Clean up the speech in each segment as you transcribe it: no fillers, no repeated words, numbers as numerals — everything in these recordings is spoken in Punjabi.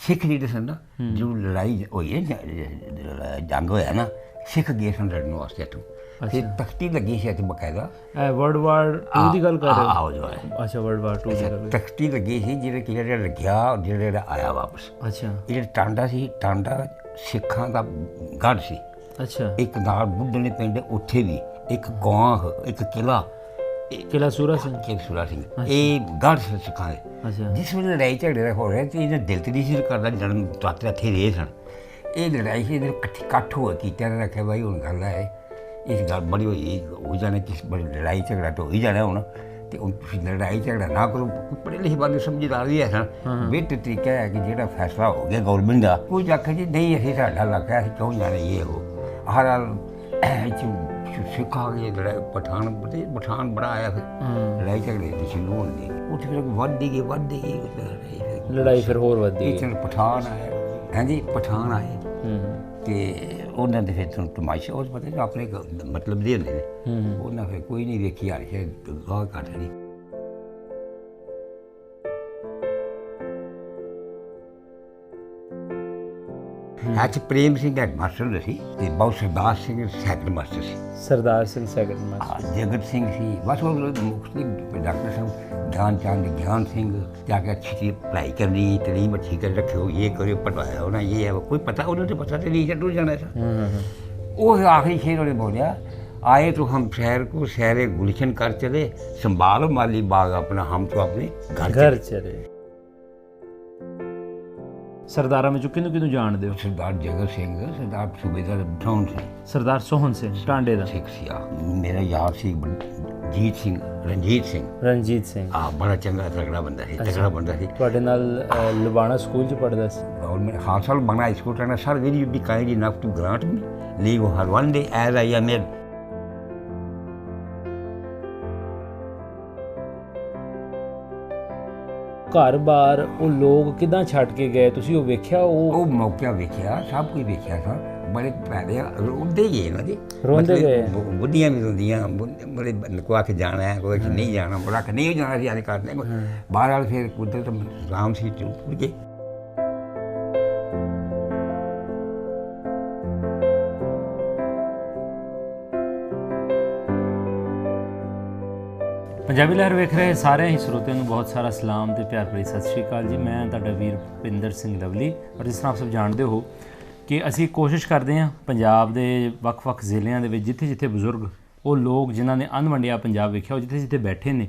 सिख जिहड़े सन ना जो लड़ाई होई है जंग होया ना सिख गए सन लड़न वास्ते इत्थों फिर तख्ती लगी सी इत्थे बकायदा वर्ल्ड वार 2 ਦੀ ਗੱਲ ਕਰ ਰਹੇ आओ जो है ਹੋ ਅੱਛਾ वर्ल्ड वार 2 ਦੀ ਗੱਲ तख्ती लगी सी ਜਿਹੜਾ ਲੱਗਿਆ ਜਿਹੜਾ ਆਇਆ ਵਾਪਸ ਅੱਛਾ ਇਹ ਜਿਹੜਾ ਟਾਂਡਾ ਸੀ ਟਾਂਡਾ ਸਿੱਖਾਂ ਦਾ ਗੜ੍ਹ ਸੀ ਅੱਛਾ ਇੱਕ ਨਾਲ ਬੁੱਢਣੇ ਪਿੰਡ ਉੱਥੇ ਵੀ ਇੱਕ ਗਾਂ ਇੱਕ ਕਿਲਾ ਸੂਰਾ ਸਿੰਘ ਸੁਰਾ ਸਿੰਘ ਇਹ ਗੜ੍ਹ ਸੀ ਸਿੱਖਾਂ ਦੇ ਅੱਛਾ ਜਿਸ ਵੇਲੇ ਲੜਾਈ ਝਗੜੇ ਹੋ ਰਹੇ ਤੇ ਇਹਨੇ ਦਿਲ ਤੇ ਨਹੀਂ ਸੀ ਕਰਦਾ ਜਨਮ ਤਾਤੇ ਇੱਥੇ ਰਹੇ ਸਨ ਇਹ ਲੜਾਈ ਸੀ ਇਹਦੇ ਇਕੱਠ ਹੋ ਕੀਤਾ ਨੇ ਰੱਖਿਆ ਬਾਈ ਹੁਣ ਗੱਲ ਹੈ ਇਸ ਗੱਲ ਬੜੀ ਹੋਈ ਹੋ ਜਾਣੇ ਕਿਸ ਬੜੀ ਲੜਾਈ ਝਗੜਾ ਤਾਂ ਹੋ ਹੀ ਜਾਣਾ ਹੁਣ ਤੇ ਹੁਣ ਤੁਸੀਂ ਲੜਾਈ ਝਗੜਾ ਨਾ ਕਰੋ ਪੜ੍ਹੇ ਲਿਖੇ ਬੰਦੇ ਸਮਝਦਾਰ ਵੀ ਹੈ ਸਨ ਬਿਹਤਰ ਤਰੀਕਾ ਹੈ ਕਿ ਜਿਹੜਾ ਫੈਸਲਾ ਹੋ ਗਿਆ ਗੌਰਮੈਂਟ ਦਾ ਕੋਈ ਆਖੇ ਜੀ ਨਹੀਂ ਅਸੀਂ ਸਾਡਾ ਇਲਾਕਾ ਅਸੀਂ ਕਿਉਂ ਜਾਣਾ ਇਹ ਉਹ ਹਰ ਸਿੱਖ ਆ ਗਏ ਲੜਾਈ ਪਠਾਨ ਬੜਾ ਆਇਆ ਫਿਰ ਲੜਾਈ ਝਗੜੇ ਦੀ ਸ਼ੁਰੂ ਹੋਣ ਦੀ ਉੱਥੇ ਫਿਰ ਵੱਧਦੀ ਗਈ ਲੜਾਈ ਫਿਰ ਹੋਰ ਵੱਧਦੀ ਗਈ ਪਠਾਨ ਆਏ ਹਾਂਜੀ ਪਠਾਨ ਆਏ ਤੇ ਉਹਨਾਂ ਦੇ ਫਿਰ ਤੁਹਾਨੂੰ ਤਮਾਸ਼ਾ ਉਸ ਪਤਾ ਆਪਣੇ ਮਤਲਬ ਦੇ ਹੁੰਦੇ ਨੇ ਉਹਨਾਂ ਫਿਰ ਕੋਈ ਨਹੀਂ ਵੇਖੀ ਆ ਰਿਹਾ ਗਾਹ ਕੱਢ ਲਈ ਅੱਜ ਪ੍ਰੇਮ ਸਿੰਘ ਹੈਡ ਮਾਸਟਰ ਸੀ ਤੇ ਬਹੁਤ ਸਰਦਾਰ ਸਿੰਘ ਸੈਕੰਡ ਮਾਸਟਰ ਸੀ ਸਰਦਾਰ ਸਿੰਘ ਸੈਕੰਡ ਮਾਸਟਰ ਜਗਤ ਸਿੰਘ ਸੀ ਬਸ ਉਹ ਮੁਖਤਲਿਫ ਡਾਕਟਰ ਸਾਹਿਬ ਗਿਆਨ ਚੰਦ ਗਿਆਨ ਸਿੰਘ ਜਾ ਕੇ ਅੱਛੀ ਪੜ੍ਹਾਈ ਕਰਨੀ ਤਲੀਮ ਅੱਛੀ ਕਰ ਰੱਖਿਓ ਇਹ ਕਰਿਓ ਪੜ੍ਹਾਇਆ ਹੋਣਾ ਇਹ ਹੈ ਕੋਈ ਪਤਾ ਉਹਨੂੰ ਤਾਂ ਪਤਾ ਤੇ ਨਹੀਂ ਛੱਡੂ ਜਾਣਾ ਸੀ ਉਹ ਆਖਰੀ ਸ਼ੇਰ ਉਹਨੇ ਬੋਲਿਆ आए तो हम शहर को शहर गुलशन कर चले संभालो माली बाग अपना हम तो अपने घर चले ਸਰਦਾਰਾਂ ਵਿੱਚੋਂ ਕਿਹਨੂੰ ਜਾਣਦੇ ਹੋ ਸਰਦਾਰ ਜਗਤ ਸਿੰਘ ਸਰਦਾਰ ਸੂਬੇਦਾਰ ਬਠਾਉਣ ਸਿੰਘ ਸਰਦਾਰ ਸੋਹਣ ਸਿੰਘ ਟਾਂਡੇ ਦਾ ਸਿੱਖ ਸੀ ਮੇਰਾ ਯਾਰ ਸੀ ਰਣਜੀਤ ਸਿੰਘ ਬੜਾ ਚੰਗਾ ਤਗੜਾ ਬੰਦਾ ਸੀ ਤੁਹਾਡੇ ਨਾਲ ਲੁਬਾਣਾ ਸਕੂਲ 'ਚ ਪੜ੍ਹਦਾ ਸੀ ਗਵਰਨਮੈਂਟ ਹਾਸਲ ਬਣਾ school Tanda sir will you be kind enough to grant me leave ਹਰ one day as I am ਏਡ ਘਰ-ਬਾਰ ਉਹ ਲੋਕ ਕਿੱਦਾਂ ਛੱਡ ਕੇ ਗਏ ਤੁਸੀਂ ਉਹ ਵੇਖਿਆ ਉਹ ਮੌਕਾ ਵੇਖਿਆ ਸਭ ਕੁਝ ਵੇਖਿਆ ਸਾ ਬੜੇ ਪੈਦੇ ਰੋਂਦੇ ਗਏ ਨਾ ਜੀ ਰੋਂਦੇ ਗਏ ਬੁੱਢੀਆਂ ਵੀ ਰੋਂਦੀਆਂ ਬੜੇ ਕੋਈ ਆਖ ਜਾਣਾ ਹੈ ਕੋਈ ਨਹੀਂ ਜਾਣਾ ਬੜਾ ਕਿ ਨਹੀਂ ਜਾਣਾ ਸੀ ਅੱਜ ਕਰਦੇ ਬਾਹਰ ਵਾਲ ਫਿਰ ਕੁਦਰਤ ਰਾਮ ਸੀ ਟੁੱਟ ਗਏ ਪੰਜਾਬੀ ਲਹਿਰ ਵੇਖ ਰਹੇ ਸਾਰੇ ਹੀ ਸਰੋਤਿਆਂ ਨੂੰ ਬਹੁਤ ਸਾਰਾ ਸਲਾਮ ਤੇ ਪਿਆਰ ਭਰੀ ਸਤਿ ਸ਼੍ਰੀ ਅਕਾਲ ਜੀ ਮੈਂ ਤੁਹਾਡਾ ਵੀਰ ਭੁਪਿੰਦਰ ਸਿੰਘ ਲਵਲੀ ਔਰ ਜਿਸ ਤਰ੍ਹਾਂ ਆਪ ਸਭ ਜਾਣਦੇ ਹੋ ਕਿ ਅਸੀਂ ਕੋਸ਼ਿਸ਼ ਕਰਦੇ ਹਾਂ ਪੰਜਾਬ ਦੇ ਵੱਖ-ਵੱਖ ਜ਼ਿਲ੍ਹਿਆਂ ਦੇ ਵਿੱਚ ਜਿੱਥੇ ਬਜ਼ੁਰਗ ਉਹ ਲੋਕ ਜਿਨ੍ਹਾਂ ਨੇ ਅਣਵੰਡਿਆ ਪੰਜਾਬ ਵੇਖਿਆ ਉਹ ਜਿੱਥੇ ਬੈਠੇ ਨੇ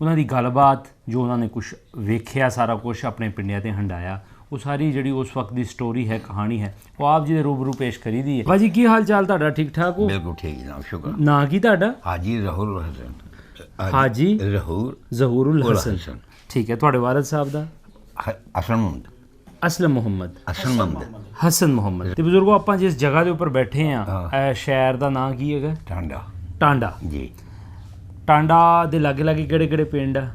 ਉਹਨਾਂ ਦੀ ਗੱਲਬਾਤ ਜੋ ਉਹਨਾਂ ਨੇ ਕੁਝ ਵੇਖਿਆ ਸਾਰਾ ਕੁਝ ਆਪਣੇ ਪਿੰਡਾਂ 'ਤੇ ਹੰਡਾਇਆ ਉਹ ਸਾਰੀ ਜਿਹੜੀ ਉਸ ਵਕਤ ਦੀ ਸਟੋਰੀ ਹੈ ਕਹਾਣੀ ਹੈ ਉਹ ਆਪ ਜੀ ਦੇ ਰੂਬਰੂ ਪੇਸ਼ ਕਰੀ ਦੀ ਹੈ। ਭਾਜੀ ਕੀ ਹਾਲ ਚਾਲ ਤੁਹਾਡਾ ਠੀਕ ਠਾਕ ਹੋ? ਬਿਲਕੁਲ ਠੀਕ ਜਨਾਬ ਸ਼ੁਕਰ। ਨਾਂ ਕੀ ਤੁਹਾਡਾ? ਹਾਜੀ ਜ਼ਹੂਰ ਹਸਨ। ਹਾਜੀ ਜ਼ਹੂਰੁਲ ਹਸਨ। ਠੀਕ ਹੈ। ਤੁਹਾਡੇ ਵਾਲਿਦ ਸਾਹਿਬ ਦਾ? ਅਸਲਮ ਮੁਹੰਮਦ। ਤੇ ਬਜ਼ੁਰਗੋ ਆਪਾਂ ਜਿਸ ਜਗ੍ਹਾ ਦੇ ਉੱਪਰ ਬੈਠੇ ਆ ਇਹ ਸ਼ਹਿਰ ਦਾ ਨਾਂ ਕੀ ਹੈਗਾ? ਟਾਂਡਾ ਜੀ। ਟਾਂਡਾ ਦੇ ਲਾਗੇ ਕਿਹੜੇ ਪਿੰਡ ਆ?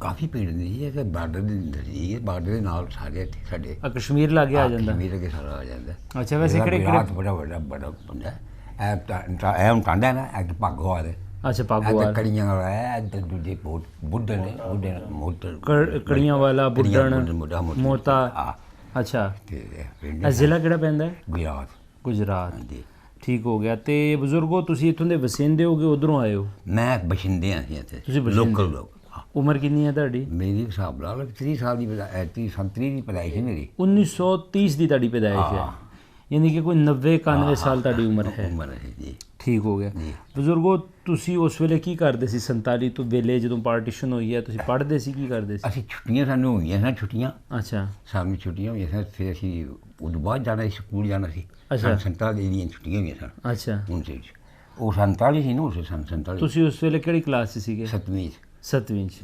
ਕਾਫੀ ਪਿੰਡ ਨੇ ਜੀ ਇਹ ਬਾਰਡਰ ਦੇ ਨਜ਼ਦੀਕ ਬਾਰਡਰ ਦੇ ਨਾਲ ਸਾਰੇ ਇੱਥੇ ਸਾਡੇ ਕਸ਼ਮੀਰ ਲਾਗੇ ਆ ਜਾਂਦਾ? ਕਸ਼ਮੀਰ ਅੱਗੇ ਸਾਰਾ ਆ ਜਾਂਦਾ। ਅੱਛਾ ਵੈਸੇ ਕਿਹੜੇ ਬੜਾ ਬੰਦਾ ਇਹ ਟਾਂਡਾ ਨਾ ਇੱਕ ਭਾਗੋਵਾਲ ਹੈ। ਅੱਛਾ ਭਾਗੋਵਾਲ ਕੜੀਆਂ ਵਾਲਾ ਹੈ ਦੂਜੇ ਬੁੱਢਣ ਮੋਟਰ ਕੜੀਆਂ ਵਾਲਾ ਬੁੱਢਣ ਮੋਤਾ। ਅੱਛਾ ਇਹ ਜ਼ਿਲ੍ਹਾ ਕਿਹੜਾ ਪੈਂਦਾ? ਗੁਜਰਾਤ। ਠੀਕ ਹੋ ਗਿਆ। ਤੇ ਬਜ਼ੁਰਗੋ ਤੁਸੀਂ ਇੱਥੋਂ ਦੇ ਵਸਿੰਦੇ ਹੋਗੇ ਉਧਰੋਂ ਆਏ ਹੋ? ਮੈਂ ਬਸ਼ਿੰਦੇ ਹਾਂ ਇੱਥੇ। ਤੁਸੀਂ ਲੋਕਲ ਲੋਕ। ਉਮਰ ਕਿੰਨੀ ਹੈ ਤੁਹਾਡੀ? ਮੇਰੀ ਹਿਸਾਬ ਨਾਲ 30 ਸਾਲ ਦੀ 30 ਦੀ ਪੈਦਾਇਸ਼ ਹੈ ਮੇਰੀ। 1930 ਦੀ ਤੁਹਾਡੀ ਪੈਦਾਇਸ਼ ਹੈ ਯਾਨੀ ਕਿ ਕੋਈ 90-91 ਸਾਲ ਤੁਹਾਡੀ ਉਮਰ ਹੈ ਜੀ। ਠੀਕ ਹੋ ਗਿਆ। ਬਜ਼ੁਰਗੋ ਤੁਸੀਂ ਉਸ ਵੇਲੇ ਕੀ ਕਰਦੇ ਸੀ 47 ਤੋਂ ਵੇਲੇ ਜਦੋਂ ਪਾਰਟੀਸ਼ਨ ਹੋਈ ਹੈ ਤੁਸੀਂ ਪੜ੍ਹਦੇ ਸੀ ਕੀ ਕਰਦੇ ਸੀ? ਅਸੀਂ ਛੁੱਟੀਆਂ ਸਾਨੂੰ ਹੋਈਆਂ ਸਨ ਛੁੱਟੀਆਂ। ਅੱਛਾ ਸਾਨੂੰ ਛੁੱਟੀਆਂ ਹੋਈਆਂ ਸਨ ਫਿਰ ਅਸੀਂ ਉਦੋਂ ਬਾਅਦ ਜਾਣਾ ਸੀ ਸਕੂਲ ਜਾਣਾ ਸੀ। ਅੱਛਾ 47 ਦੀਆਂ ਛੁੱਟੀਆਂ ਹੋਈਆਂ ਸਨ। ਅੱਛਾ ਉਹ 47 ਸੀ ਨਾ ਉਸ 47। ਤੁਸੀਂ ਉਸ ਵੇਲੇ ਕਿਹੜੀ ਕਲਾਸ 'ਚ ਸੀਗੇ? 7ਵੀਂ 'ਚ।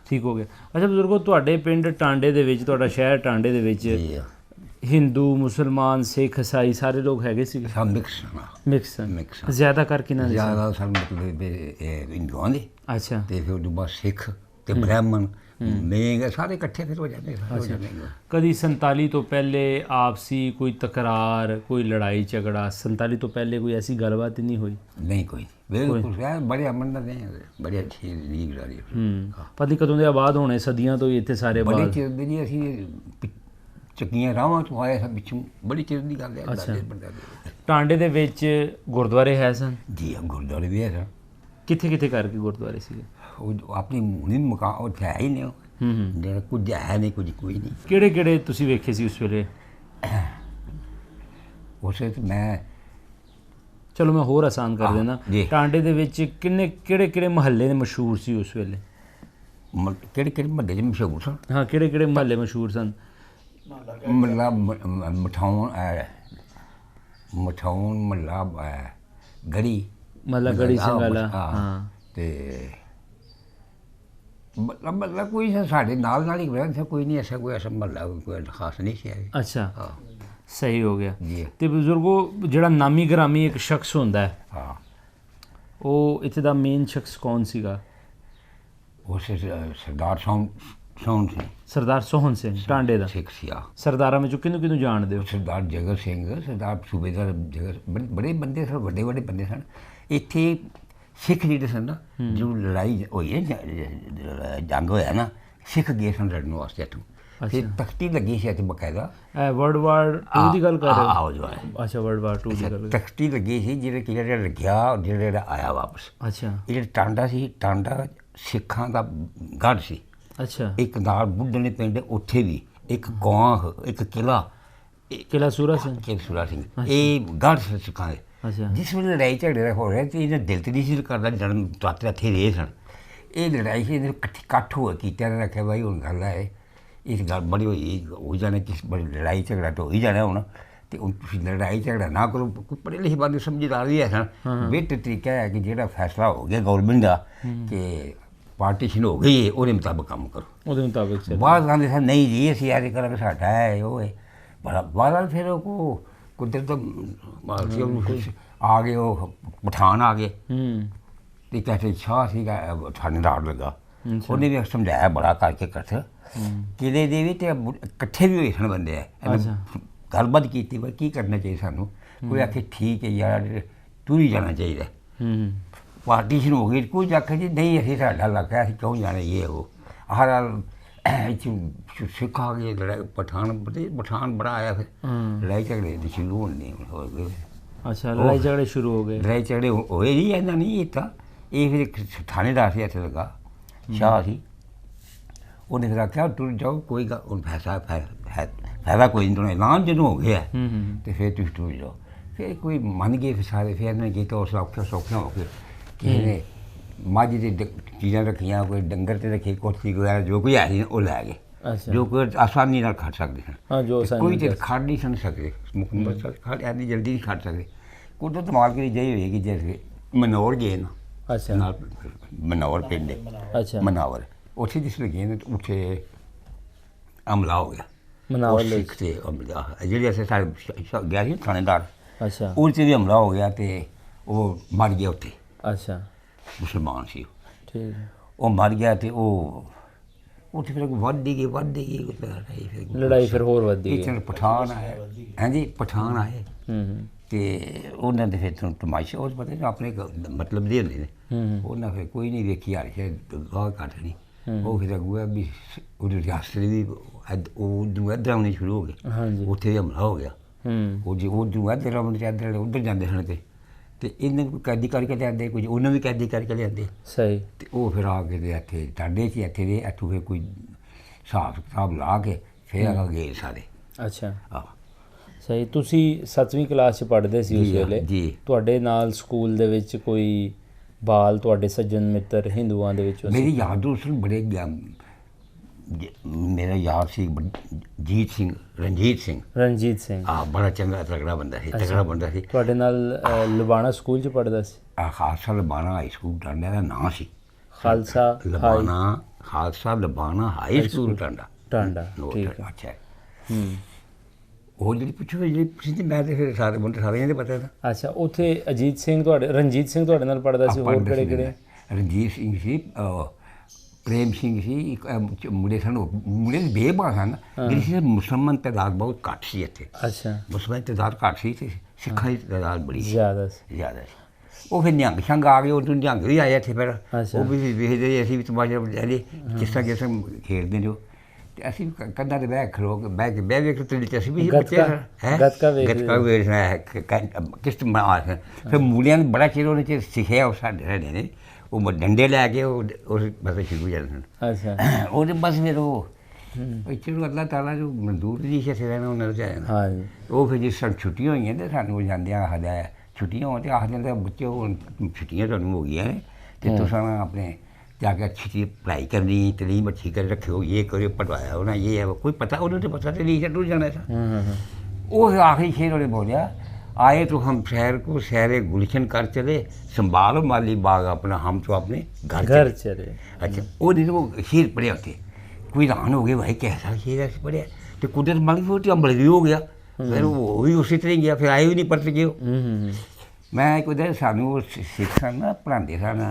ਠੀਕ ਹੋ ਗਿਆ। ਅੱਛਾ ਬਜ਼ੁਰਗੋ ਤੁਹਾਡੇ ਪਿੰਡ ਟਾਂਡੇ ਦੇ ਵਿੱਚ ਤੁਹਾਡਾ ਸ਼ਹਿਰ ਟਾਂਡੇ ਦੇ ਵਿੱਚ ਹਿੰਦੂ ਮੁਸਲਮਾਨ ਸਿੱਖ ਈਸਾਈ ਸਾਰੇ ਲੋਕ ਹੈਗੇ ਸੀਗੇ? ਸਭ ਮਿਕਸ ਜ਼ਿਆਦਾ ਕਰਕੇ ਨਾ ਜ਼ਿਆਦਾ ਸਰ ਮਤਲਬ ਹਿੰਦੂਆਂ ਦੇ। ਅੱਛਾ ਤੇ ਫਿਰ ਉਦੋਂ ਬਾਅਦ ਸਿੱਖ ਤੇ ਬ੍ਰਾਹਮਣ ਮੇਂਗ ਸਾਰੇ ਇਕੱਠੇ ਫਿਰ ਹੋ ਜਾਂਦੇ। ਕਦੀ 47 ਤੋਂ ਪਹਿਲੇ ਆਪਸੀ ਕੋਈ ਤਕਰਾਰ ਕੋਈ ਲੜਾਈ ਝਗੜਾ 47 ਤੋਂ ਪਹਿਲੇ ਕੋਈ ਐਸੀ ਗੱਲਬਾਤ ਨਹੀਂ ਹੋਈ? ਨਹੀਂ ਕੋਈ ਬਿਲਕੁਲ ਬੜੇ ਅਮਨ ਨਾਲ ਨੇ ਬੜੀ ਅੱਛੀ ਲੀਗ ਰਹੀ। ਪਤਾ ਨਹੀਂ ਕਦੋਂ ਦੇ ਆਬਾਦ ਹੋਣੇ ਸਦੀਆਂ ਤੋਂ ਹੀ ਇੱਥੇ ਸਾਰੇ ਬਾਅਦ ਅਸੀਂ ਚੱਕੀਆਂ ਰਾਹਾਂ ਤੋਂ ਆਇਆ ਸਭ ਪਿੱਛੋਂ, ਬੜੀ ਚਿਰ ਦੀ ਗੱਲ ਹੈ। ਅੱਛਾ। ਬੰਦਾ ਟਾਂਡੇ ਦੇ ਵਿੱਚ ਗੁਰਦੁਆਰੇ ਹੈ ਸਨ? ਜੀ ਗੁਰਦੁਆਰੇ ਵੀ ਹੈ। ਕਿੱਥੇ ਕਿੱਥੇ ਕਰਕੇ ਗੁਰਦੁਆਰੇ ਸੀਗੇ? ਉਹ ਆਪਣੀ ਮੁਨੀ ਮਕਾਨ ਉੱਥੇ ਹੈ ਹੀ ਨਹੀਂ, ਜਿਹੜਾ ਕੁਝ ਹੈ ਨਹੀਂ, ਕੁਝ ਕੋਈ ਨਹੀਂ। ਕਿਹੜੇ ਕਿਹੜੇ ਤੁਸੀਂ ਵੇਖੇ ਸੀ ਉਸ ਵੇਲੇ? ਉਸੇ ਮੈਂ ਚਲੋ ਮੈਂ ਹੋਰ ਆਸਾਨ ਕਰ ਦੇਣਾ। ਜੀ। ਟਾਂਡੇ ਦੇ ਵਿੱਚ ਕਿਹੜੇ ਕਿਹੜੇ ਮਹੱਲੇ ਦੇ ਮਸ਼ਹੂਰ ਸੀ ਉਸ ਵੇਲੇ? ਕਿਹੜੇ ਕਿਹੜੇ ਮਹੱਲੇ 'ਚ ਮਸ਼ਹੂਰ ਸਨ? ਹਾਂ, ਕਿਹੜੇ ਕਿਹੜੇ ਮਹੱਲੇ ਮਸ਼ਹੂਰ ਸਨ? ਮਤਲਬ ਮਠਾਉਣ ਮਹੱਲਾ ਗੜੀ, ਮਹੱਲਾ ਗੜੀ ਸਿੰਘ ਵਾਲਾ। ਹਾਂ। ਅਤੇ ਮਤਲਬ ਕੋਈ ਸਾਡੇ ਨਾਲ ਹੀ ਰਹਿੰਦਾ, ਕੋਈ ਨਹੀਂ ਐਸਾ, ਕੋਈ ਐਸਾ ਮਹੱਲਾ ਕੋਈ ਖਾਸ ਨਹੀਂ ਸੀ। ਅੱਛਾ, ਹਾਂ, ਸਹੀ ਹੋ ਗਿਆ ਜੀ। ਤੇ ਬਜ਼ੁਰਗੋ, ਜਿਹੜਾ ਨਾਮੀ ਗ੍ਰਾਮੀ ਇੱਕ ਸ਼ਖਸ ਹੁੰਦਾ ਹੈ, ਹਾਂ, ਉਹ ਇੱਥੇ ਦਾ ਮੇਨ ਸ਼ਖਸ ਕੌਣ ਸੀਗਾ? ਉਸ ਸਰਦਾਰ ਸੋਹਣ ਸਿੰਘ। ਸਰਦਾਰ ਸੋਹਣ ਸਿੰਘ ਟਾਂਡੇ ਦਾ ਸਿੱਖ ਸੀ। ਸਰਦਾਰਾਂ ਵਿੱਚੋਂ ਕਿਹਨੂੰ ਜਾਣਦੇ ਹੋ? ਸਰਦਾਰ ਜਗਤ ਸਿੰਘ, ਸਰਦਾਰ ਸੂਬੇਦਾਰ ਜਗਤ, ਬੜੇ ਬੰਦੇ ਸਨ, ਵੱਡੇ ਵੱਡੇ ਬੰਦੇ ਸਨ। ਇੱਥੇ ਸਿੱਖ ਜਿਹੜੇ ਸਨ ਨਾ, ਜੋ ਲੜਾਈ ਹੋਈ ਹੈ, ਜੰਗ ਹੋਇਆ ਨਾ, ਸਿੱਖ ਗਏ ਸਨ ਲੜਨ ਵਾਸਤੇ ਇੱਥੋਂ। ਫਿਰ ਤਖਤੀ ਲੱਗੀ ਸੀ ਇੱਥੇ ਬਕਾਇਦਾ। ਵਰਲਡ ਵਾਰ 2 ਦੀ ਗੱਲ ਕਰ ਰਹੇ ਹੋ? ਆਹੋ ਜੋ ਹੈ। ਅੱਛਾ, ਵਰਲਡ ਵਾਰ 2 ਦੀ ਗੱਲ। ਤਖਤੀ ਲੱਗੀ ਸੀ, ਜਿਹੜਾ ਲੱਗਿਆ, ਜਿਹੜਾ ਆਇਆ ਵਾਪਸ। ਅੱਛਾ। ਇਹ ਜਿਹੜਾ ਟਾਂਡਾ ਸੀ, ਟਾਂਡਾ ਸਿੱਖਾਂ ਦਾ ਗੜ੍ਹ ਸੀ। ਅੱਛਾ। ਇੱਕ ਨਾਲ ਬੁੱਢਣੇ ਪਿੰਡ, ਉੱਥੇ ਵੀ ਇੱਕ ਗਾਂ, ਇੱਕ ਕਿਲ੍ਹਾ ਸੂਰਾ ਸਿੰਘ। ਸੂਰਾ ਸਿੰਘ, ਇਹ ਗੜ੍ਹ ਸੀ ਸਿੱਖਾਂ ਦੇ। ਅੱਛਾ। ਜਿਸ ਵੇਲੇ ਲੜਾਈ ਝਗੜੇ ਹੋ ਰਹੇ ਤੇ ਇਹਨਾਂ ਦਿਲ 'ਤੇ ਨਹੀਂ ਸੀ ਕਰਦਾ, ਜਨਮ ਤਾਤੇ ਇੱਥੇ ਰਹੇ ਸਨ। ਇਹ ਲੜਾਈ ਸੀ, ਇਹਨੇ ਇਕੱਠ ਹੋ ਕੀਤਾ, ਇਹਨਾਂ ਰੱਖਿਆ ਬਾਈ ਹੁਣ ਗੱਲ ਹੈ, ਇਸ ਗੱਲ ਬੜੀ ਹੋ ਜਾਣਾ, ਕਿਸ ਬੜੀ ਲੜਾਈ ਝਗੜਾ ਤਾਂ ਹੋ ਹੀ ਜਾਣਾ ਹੁਣ, ਅਤੇ ਹੁਣ ਤੁਸੀਂ ਲੜਾਈ ਝਗੜਾ ਨਾ ਕਰੋ। ਕੋਈ ਪੜ੍ਹੇ ਲਿਖੇ ਬੰਦੇ ਸਮਝਦਾਰ ਵੀ ਹੈ ਸਨ। ਬਿਹਤਰ ਤਰੀਕਾ ਹੈ ਕਿ ਜਿਹੜਾ ਫੈਸਲਾ ਹੋ ਗਿਆ ਗੌਰਮੈਂਟ ਦਾ ਕਿ ਪਾਰਟੀਸ਼ਨ ਹੋ ਗਈ ਹੈ, ਉਹਦੇ ਮੁਤਾਬਕ ਕੰਮ ਕਰੋ, ਉਹਦੇ ਮੁਤਾਬਕ। ਬਾਹਰ ਕਹਿੰਦੇ ਸਨ ਨਹੀਂ ਜੀ, ਅਸੀਂ ਐਸੇ ਕਰਾਂਗੇ, ਸਾਡਾ ਹੈ ਉਹ ਹੈ, ਪਰ ਬਾਹਰ ਫਿਰ ਉਹ ਕੁਦਰਤ ਆ ਗਏ, ਉਹ ਪਠਾਨ ਆ ਗਏ। ਅਤੇ ਕਹਿੰਦੇ ਸ਼ਾਹ ਸੀਗਾ ਥਾਣੇਦਾਰ ਲੱਗਾ, ਉਹਨੇ ਵੀ ਸਮਝਾਇਆ ਬੜਾ ਕਰਕੇ ਇਕੱਠ ਕਿਲੇ ਦੇ ਵੀ, ਅਤੇ ਇਕੱਠੇ ਵੀ ਹੋਏ ਸਨ ਬੰਦੇ ਹੈ। ਗੱਲਬਾਤ ਕੀਤੀ ਬਈ ਕੀ ਕਰਨਾ ਚਾਹੀਦਾ ਸਾਨੂੰ। ਕੋਈ ਆਖੇ ਠੀਕ ਹੈ ਯਾਰ, ਤੁਰ ਜਾਣਾ ਚਾਹੀਦਾ। ਪਾਰਟੀਸ਼ਨ ਹੋ ਗਈ, ਕੋਈ ਆਖੇ ਜੀ ਨਹੀਂ, ਅਸੀਂ ਸਾਡਾ ਇਲਾਕਾ, ਅਸੀਂ ਕਿਉਂ ਜਾਣਾ, ਇਹ ਉਹ ਹਰ ਸਿੱਖ ਆ ਗਏ, ਪਠਾਨ ਬੜਾ ਆਇਆ, ਫਿਰ ਲੜਾਈ ਝਗੜੇ ਦੀ ਸ਼ੁਰੂ ਹੋਣੀ ਹੋ ਗਏ। ਅੱਛਾ, ਲੜਾਈ ਝਗੜੇ ਸ਼ੁਰੂ ਹੋ ਗਏ। ਲੜਾਈ ਝਗੜੇ ਹੋਏ ਜੀ, ਇਹਨਾਂ ਨਹੀਂ ਇੱਦਾਂ। ਇਹ ਫਿਰ ਇੱਕ ਥਾਣੇਦਾਰ ਸੀ ਇੱਥੇ ਲੱਗਾ, ਸ਼ਾਹ ਸੀ, ਉਹਨੇ ਫਿਰ ਆਖਿਆ ਤੁਰ ਜਾਓ, ਕੋਈ ਗੱਲ ਫਾਇਦਾ ਕੋਈ ਨਹੀਂ, ਤੁਹਾਨੂੰ ਐਲਾਨ ਜਦੋਂ ਹੋ ਗਿਆ ਅਤੇ ਫਿਰ ਤੁਸੀਂ ਤੁਰ ਜਾਓ। ਫਿਰ ਕੋਈ ਮੰਨ ਗਏ, ਫਿਰ ਸਾਰੇ ਫਿਰ ਇਹਨਾਂ ਨੇ ਕੀਤਾ, ਉਸ ਸੌਖਿਆਂ ਹੋ ਕੇ ਕਿਸੇ ਨੇ ਮੱਝ ਦੀ ਚੀਜ਼ਾਂ ਰੱਖੀਆਂ, ਕੋਈ ਡੰਗਰ 'ਤੇ ਰੱਖੀ, ਕੋਠੀ ਵਗੈਰਾ ਜੋ ਕੋਈ ਹੈ ਸੀ ਉਹ ਲੈ ਗਏ, ਜੋ ਕੋਈ ਆਸਾਨੀ ਨਾਲ ਖੜ ਸਕਦੇ ਸਨ। ਕੋਈ ਤੇ ਖੜ ਨਹੀਂ ਸਨ ਸਕਦੇ, ਖੜ ਇੰਨੀ ਜਲਦੀ ਨਹੀਂ ਖੜ ਸਕਦੇ। ਕੁਦਰਤ ਮਾਲਕ ਦੀ ਜਈ ਹੋਏਗੀ, ਜੈਸੇ ਮਨੌਰ ਗਏ ਨਾ। ਅੱਛਾ। ਨਾਲ ਮਨੌਰ ਪਿੰਡ ਹੈ। ਅੱਛਾ। ਮਨਾਵਰ, ਉੱਥੇ ਜਿਸ ਵੇਲੇ ਗਏ ਨੇ ਉੱਥੇ ਹਮਲਾ ਹੋ ਗਿਆ। ਮਨਾਵਰ ਸਿੱਖ ਤੇ ਜਿਹੜੇ ਅਸੀਂ ਸਾਰੇ ਗਿਆ ਸੀ ਥਾਣੇਦਾਰ, ਅੱਛਾ, ਉਹਦੇ 'ਤੇ ਵੀ ਹਮਲਾ ਹੋ ਗਿਆ ਅਤੇ ਉਹ ਮਰ ਗਿਆ ਉੱਥੇ। ਅੱਛਾ। ਮੁਸਲਮਾਨ ਸੀ ਠੀਕ। ਉਹ ਮਰ ਗਿਆ ਅਤੇ ਉਹ ਉੱਥੇ ਫਿਰ ਵੱਧਦੀ ਗਈ ਲੜਾਈ, ਫਿਰ ਹੋਰ ਵੱਧਦੀ ਗਈ। ਪਠਾਨ ਆਏ, ਹਾਂਜੀ ਪਠਾਨ ਆਏ, ਅਤੇ ਉਹਨਾਂ ਦੇ ਫਿਰ ਤਮਾਸ਼ੇ ਉਸ ਪਤਾ ਨਹੀਂ ਆਪਣੇ ਮਤਲਬ ਦੇ ਹੁੰਦੇ ਨੇ। ਉਹਨਾਂ ਫਿਰ ਕੋਈ ਨਹੀਂ ਵੇਖੀ ਹਾਲ ਗਾਹ ਘੱਟ ਨਹੀਂ, ਉਹ ਫਿਰ ਅੱਗੂਆ ਵੀ ਉਹਦੇ ਰਿਆਸਤ ਵੀ ਉਹ ਇੱਧਰ ਆਉਣੇ ਸ਼ੁਰੂ ਹੋ ਗਏ। ਉੱਥੇ ਵੀ ਹਮਲਾ ਹੋ ਗਿਆ। ਉਹ ਜੇ ਉਹ ਇੱਧਰ ਆਉਂਦੇ, ਇੱਧਰ ਉੱਧਰ ਜਾਂਦੇ ਸਨ, ਅਤੇ ਇਹਨਾਂ ਨੂੰ ਕੈਦੀ ਕਰਕੇ ਲਿਆਂਦੇ, ਕੁਝ ਉਹਨਾਂ ਵੀ ਕੈਦੀ ਕਰਕੇ ਲਿਆਂਦੇ। ਸਹੀ। ਅਤੇ ਉਹ ਫਿਰ ਆ ਕੇ ਇੱਥੇ ਟਾਂਡੇ 'ਚ ਇੱਥੇ ਦੇ ਇੱਥੋਂ ਫਿਰ ਕੋਈ ਹਿਸਾਬ ਕਿਤਾਬ ਲਾ ਕੇ ਫਿਰ ਆ ਗਏ ਸਾਰੇ। ਅੱਛਾ। ਹਾਂ, ਸਹੀ। ਤੁਸੀਂ 7ਵੀਂ ਕਲਾਸ 'ਚ ਪੜ੍ਹਦੇ ਸੀ ਉਸ ਵੇਲੇ? ਜੀ। ਤੁਹਾਡੇ ਨਾਲ ਸਕੂਲ ਦੇ ਵਿੱਚ ਕੋਈ ਬਾਲ, ਤੁਹਾਡੇ ਸੱਜਣ ਮਿੱਤਰ ਹਿੰਦੂਆਂ ਦੇ ਵਿੱਚ? ਮੇਰੀ ਯਾਰ ਦੋਸਤ ਬੜੇ, ਮੇਰਾ ਯਾਰ ਸੀ ਰਣਜੀਤ ਸਿੰਘ। ਹਾਂ, ਬੜਾ ਚੰਗਾ ਤਗੜਾ ਬੰਦਾ ਸੀ, ਤਗੜਾ ਬੰਦਾ ਸੀ। ਤੁਹਾਡੇ ਨਾਲ ਲੁਬਾਣਾ ਸਕੂਲ 'ਚ ਪੜ੍ਹਦਾ ਸੀ? ਖਾਲਸਾ ਲਬਾਣਾ ਹਾਈ ਸਕੂਲ ਟਾਂਡਾ ਦਾ ਨਾਂ ਸੀ। Khalsa Labana high school Tanda. ਠੀਕ ਹੈ। ਅੱਛਾ। ਉਹ ਜਿਹੜੀ ਪੁੱਛੋ ਜਿਹੜੀ ਪੁੱਛੀ, ਮੈਂ ਤਾਂ ਫਿਰ ਸਾਰੇ ਮੁੰਡੇ ਸਾਰਿਆਂ ਦੇ ਪਤਾ ਤਾਂ। ਅੱਛਾ। ਉੱਥੇ ਰਣਜੀਤ ਸਿੰਘ ਤੁਹਾਡੇ ਨਾਲ ਪੜ੍ਹਦਾ ਸੀ? ਹੋਰ ਕਿਹੜੇ? ਰਣਜੀਤ ਸਿੰਘ ਸੀ, ਪ੍ਰੇਮ ਸਿੰਘ ਸੀ, ਇੱਕ ਮੁੰਡੇ ਸਨ, ਮੁੰਡੇ ਬੇਬਾਹ ਸਨ। ਜਿਹੜੀ ਸੀ ਮੁਸਲਮਾਨ ਤਾਦਾਦ ਬਹੁਤ ਘੱਟ ਸੀ ਇੱਥੇ। ਅੱਛਾ। ਮੁਸਲਮਾਨ ਤਾਦਾਦ ਘੱਟ ਸੀ ਅਤੇ ਸਿੱਖਾਂ ਦੀ ਤਾਦਾਦ ਬੜੀ ਜ਼ਿਆਦਾ ਸੀ। ਉਹ ਫਿਰ ਨਿਹੰਗ ਸ਼ੰਗ ਆ ਗਏ, ਉਦੋਂ ਨਿਹੰਗ ਵੀ ਆਏ ਇੱਥੇ। ਫਿਰ ਉਹ ਵੀ ਵੇਖਦੇ, ਅਸੀਂ ਵੀ ਤਮਾਸ਼ਾ ਬਜਾਏ, ਕਿਸ ਤਰ੍ਹਾਂ ਖੇਡਦੇ ਨੇ। ਤੇ ਅਸੀਂ ਕੰਧਾਂ ਤੇ ਬਹਿ ਕੇ ਵੇਖ ਤੇ ਅਸੀਂ ਵੀ ਗੱਤਕਾ ਗੱਤਕਾ ਵੇਖਣਾ ਹੈ ਕਿਸ ਮਾਰ ਫਿਰ ਮੂਲਿਆਂ ਨੂੰ ਬੜਾ ਚਿਰ ਉਹਨੇ ਚ ਸਿੱਖਿਆ ਉਹ ਸਾਡੇ ਨੇ ਉਹ ਡੰਡੇ ਲੈ ਕੇ ਉਹ ਬਸ ਸ਼ੁਰੂ ਜਾਂਦੇ ਸਨ। ਅੱਛਾ ਉਹਦੇ ਬਸ ਫਿਰ ਉਹ ਚਲੋ ਅੱਲਾਹ ਤਾਲਾ ਜੋ ਮਨਜ਼ੂਰ ਜੀ ਸੀ ਰਹਿਣਾ ਉਹਨਾਂ ਦਾ ਚਾਹੇ ਹਾਂ ਜੀ। ਉਹ ਫਿਰ ਜਿਸ ਤਰ੍ਹਾਂ ਛੁੱਟੀਆਂ ਹੋਈਆਂ ਤੇ ਸਾਨੂੰ ਜਾਂਦਿਆਂ ਆਖਦਾ ਛੁੱਟੀਆਂ ਹੋਣ ਤੇ ਆਖ ਦਿੰਦੇ ਬੱਚੇ ਹੁਣ ਛੁੱਟੀਆਂ ਤੁਹਾਨੂੰ ਹੋ ਗਈਆਂ ਨੇ ਤੇ ਤੁਸੀਂ ਆਪਣੇ जाके अच्छी चीज़ पढ़ाई करनी तलीम अच्छी कर रखे ये करो पढ़वाया होना ये है कोई पता उन्हें तो पता तो नहीं टूट जाना था। वो आखिरी शेर उन्हें बोलिया आए तो हम शहर को शहर गुलशन कर चले संभालो माली बाग अपना हम तो अपने घर चले। अच्छा वो दिन वो शेर पढ़े होते कोई हैरान हो गया भाई कैसा शेर ऐसे पढ़े तो कुदरत माली वो अम्बल भी हो गया फिर वो भी उसी तरह गया फिर आए भी नहीं पढ़ते गए। मैं कुदरत सानू सिख सन ना पढ़ाते सन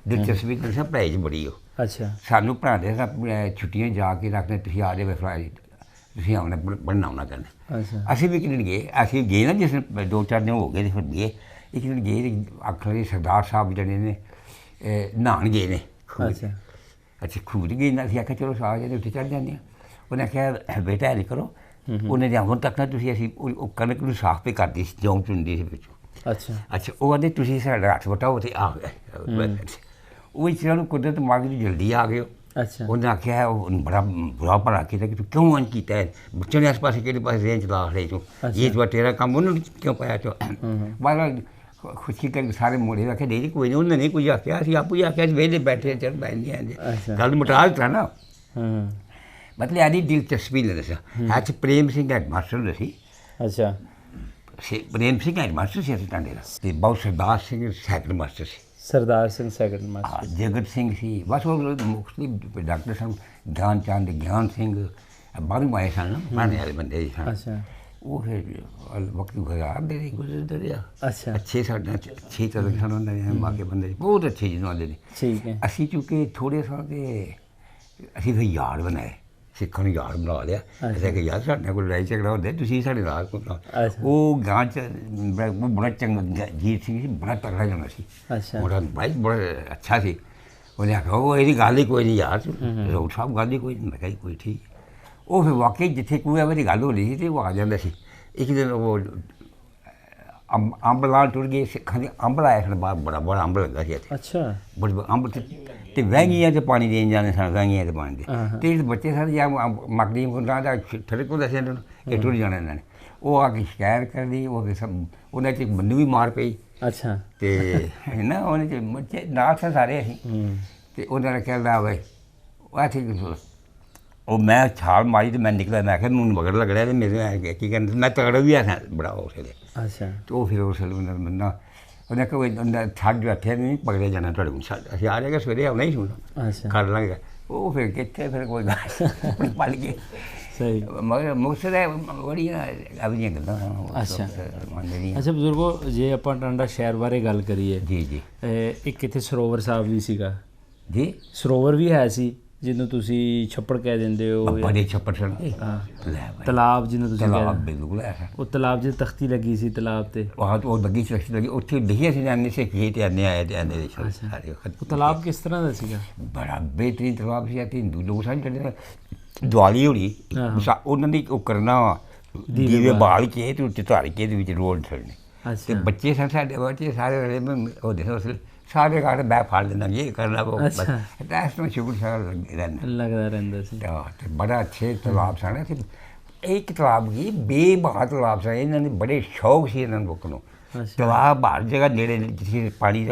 दिलचस्पी तो पढ़ाई च बड़ी हो। अच्छा सानू पढ़ाते छुट्टियां जाके रखने तुम आ जाए तुम आना पढ़ना आना करना। अच्छा असी भी किन गए असी गए ना जिस 2-4 दिन हो गए फिर गए एक दिन गए आखर जी सरदार साहब जने ने नहान गए ने। अच्छा खूह गए ना असी आख्या चलो साह जने उत्थे चढ़ जाने उन्हें आख्या बेटा है नहीं करो उन्हें हुण तक ना तुसीं असी कनक नूं साफ पे करदी सी जौं चुनदी सी पिछों। अच्छा अच्छा वो आदे तुसीं साडा हत्थ वटाओ ते आ गए वो चलो कुदरत मांग दी जल्दी आ गए। अच्छा उन्हें आख्या है बड़ा बुरा भला किया कि तू क्यों अन किया है बच्चों ने आस पास कि पास रेंज ला रहे तू ये जो तेरा काम उन्होंने क्यों पाया तो बार खुशी कर सारे मुड़े आखे नहीं कोई नहीं उन्हें नहीं कोई आख्या अभी आप ही आख्या वेले बैठे चल बैठे गल मुटा दिता ना मतलब आदि दिलचस्पी ने दसा है प्रेम सिंह हेडमास्टर सी। अच्छा प्रेम सिंह हेडमास्टर से टांडे का बहुत सरदार सिंह सैकंड मास्टर से सरदार सिंह सैकंड मास्टर जगत सिंह सी बस वो मोस्टली डॉक्टर सन ज्ञान चंद ज्ञान सिंह बाहरों आए सन पढ़ने वाले बंदे सन। अच्छा वो फिर वक्त गुजरते रहा। अच्छा अच्छे साढ़े 6 तरह सन उन्होंने बाकी बंदे बहुत अच्छे जिन्होंने आते हैं। ठीक है असी चूँकि थोड़े साल के असी फिर यार बनाए सिखा यार बना लिया ऐसा कि यार साढ़े को लड़ाई झगड़ा होता तुम साढ़े नाल को वो गांव च वो बड़ा चंगा जीत सिंह बड़ा तगड़ा जाना सी। अच्छा बड़ा भाई बड़ा अच्छा सी उन्हें आखिया वो यही गल ही कोई नहीं यार राउत साहब गल ही कोई नहीं मैं कोई ठीक वो फिर वाकई जिथे कोई बारी गल हो रही थी तो वो आ जाता सी। एक दिन वो अंब लाल टुर गए सिखा अंब लाया सन बाहर बड़ा बड़ा अंब लगा सी। अच्छा बड़े अंब तो वैंगियां च पानी देन जाने सन वैंगियां च पानी दे तो बच्चे सारे या मकड़ी ठड़क को दस कि टुर जाने इन्होंने वो आके शिकायत कर दी वो सब उन्हें मनु भी मार पई। अच्छा तो है ना उन्हें बच्चे नाल थे सारे असी तो उन्होंने रखा ला भाई ठीक वो मैं छाल मारी तो मैं निकला मैं आखिर मुझे मगर लग रहा है मेरे की कहना मैं तगड़ा भी आया बड़ा उस वे। अच्छा तो वो फिर उस बंदा उन्हें कोई छड़ बैठे नहीं पकड़े जाना थोड़े अभी आ जाएगा सवेरे आना ही सुनना। अच्छा कर लेंगे वो फिर कितने फिर कोई गल पल गए सही मगर मुकसद है बड़ी अभी गल्लां। अच्छा अच्छा बजुर्गो जे ਆਪਾਂ ਟਾਂਡਾ ਸ਼ਹਿਰ ਬਾਰੇ ਗੱਲ ਕਰੀਏ ਜੀ ਜੀ ਇੱਕ ਇੱਥੇ ਸਰੋਵਰ ਸਾਹਿਬ ਵੀ ਸੀਗਾ ਜੀ ਸਰੋਵਰ ਵੀ ਹੈ ਸੀ ਜਿਹਨੂੰ ਤੁਸੀਂ ਛੱਪੜ ਕਹਿ ਦਿੰਦੇ ਹੋ ਬੜੇ ਛੱਪੜ ਸਨ ਤਲਾਬ ਜਿਹਨੂੰ ਤੁਸੀਂ ਤਲਾਬ ਬਿਲਕੁਲ ਹੈ ਉਹ ਤਲਾਬ 'ਚ ਤਖਤੀ ਲੱਗੀ ਸੀ ਤਲਾਬ ਤੇ ਉਹ ਲੱਗੀ ਸੀ ਤਖਤੀ ਲੱਗੀ ਉੱਥੇ ਲਿਖਿਆ ਸੀ ਜਾਨੇ ਸੇ ਖੇਤ ਆਨੇ ਆਏ ਤੇ ਆਨੇ ਸਾਰੇ ਉਹ ਤਲਾਬ ਕਿਸ ਤਰ੍ਹਾਂ ਦਾ ਸੀਗਾ ਬੜਾ ਬਿਹਤਰੀਨ ਤਲਾਬ ਸੀ ਤੇ ਹਿੰਦੂ ਲੋਕ ਸਾਰੇ ਜਿਹੜੇ ਦਿਵਾਲੀ ਹੋਣੀ ਉਹਨਾਂ ਦੀ ਉਹ ਕਰਨਾ ਦੀਵੇ ਬਾਲ ਕੇ ਤੇ ਉੱਤੇ ਧਾਰ ਕੇ ਦੇ ਵਿੱਚ ਰੋਲ ਛੱਡਣੇ ਤੇ ਬੱਚੇ ਸਨ ਸਾਡੇ ਬੱਚੇ ਸਾਰੇ ਉਹ ਦੇਖੋ सारे घर बैग फाड़ लेना ये करना वो बस में शुगर लगता रहता सी बड़ा अच्छे तालाब सन एक तालाब की बेबहा तालाब सन इन्होंने बड़े शौक से इन्होंने लोगों को तालाब हर जगह नेड़े जिथे पानी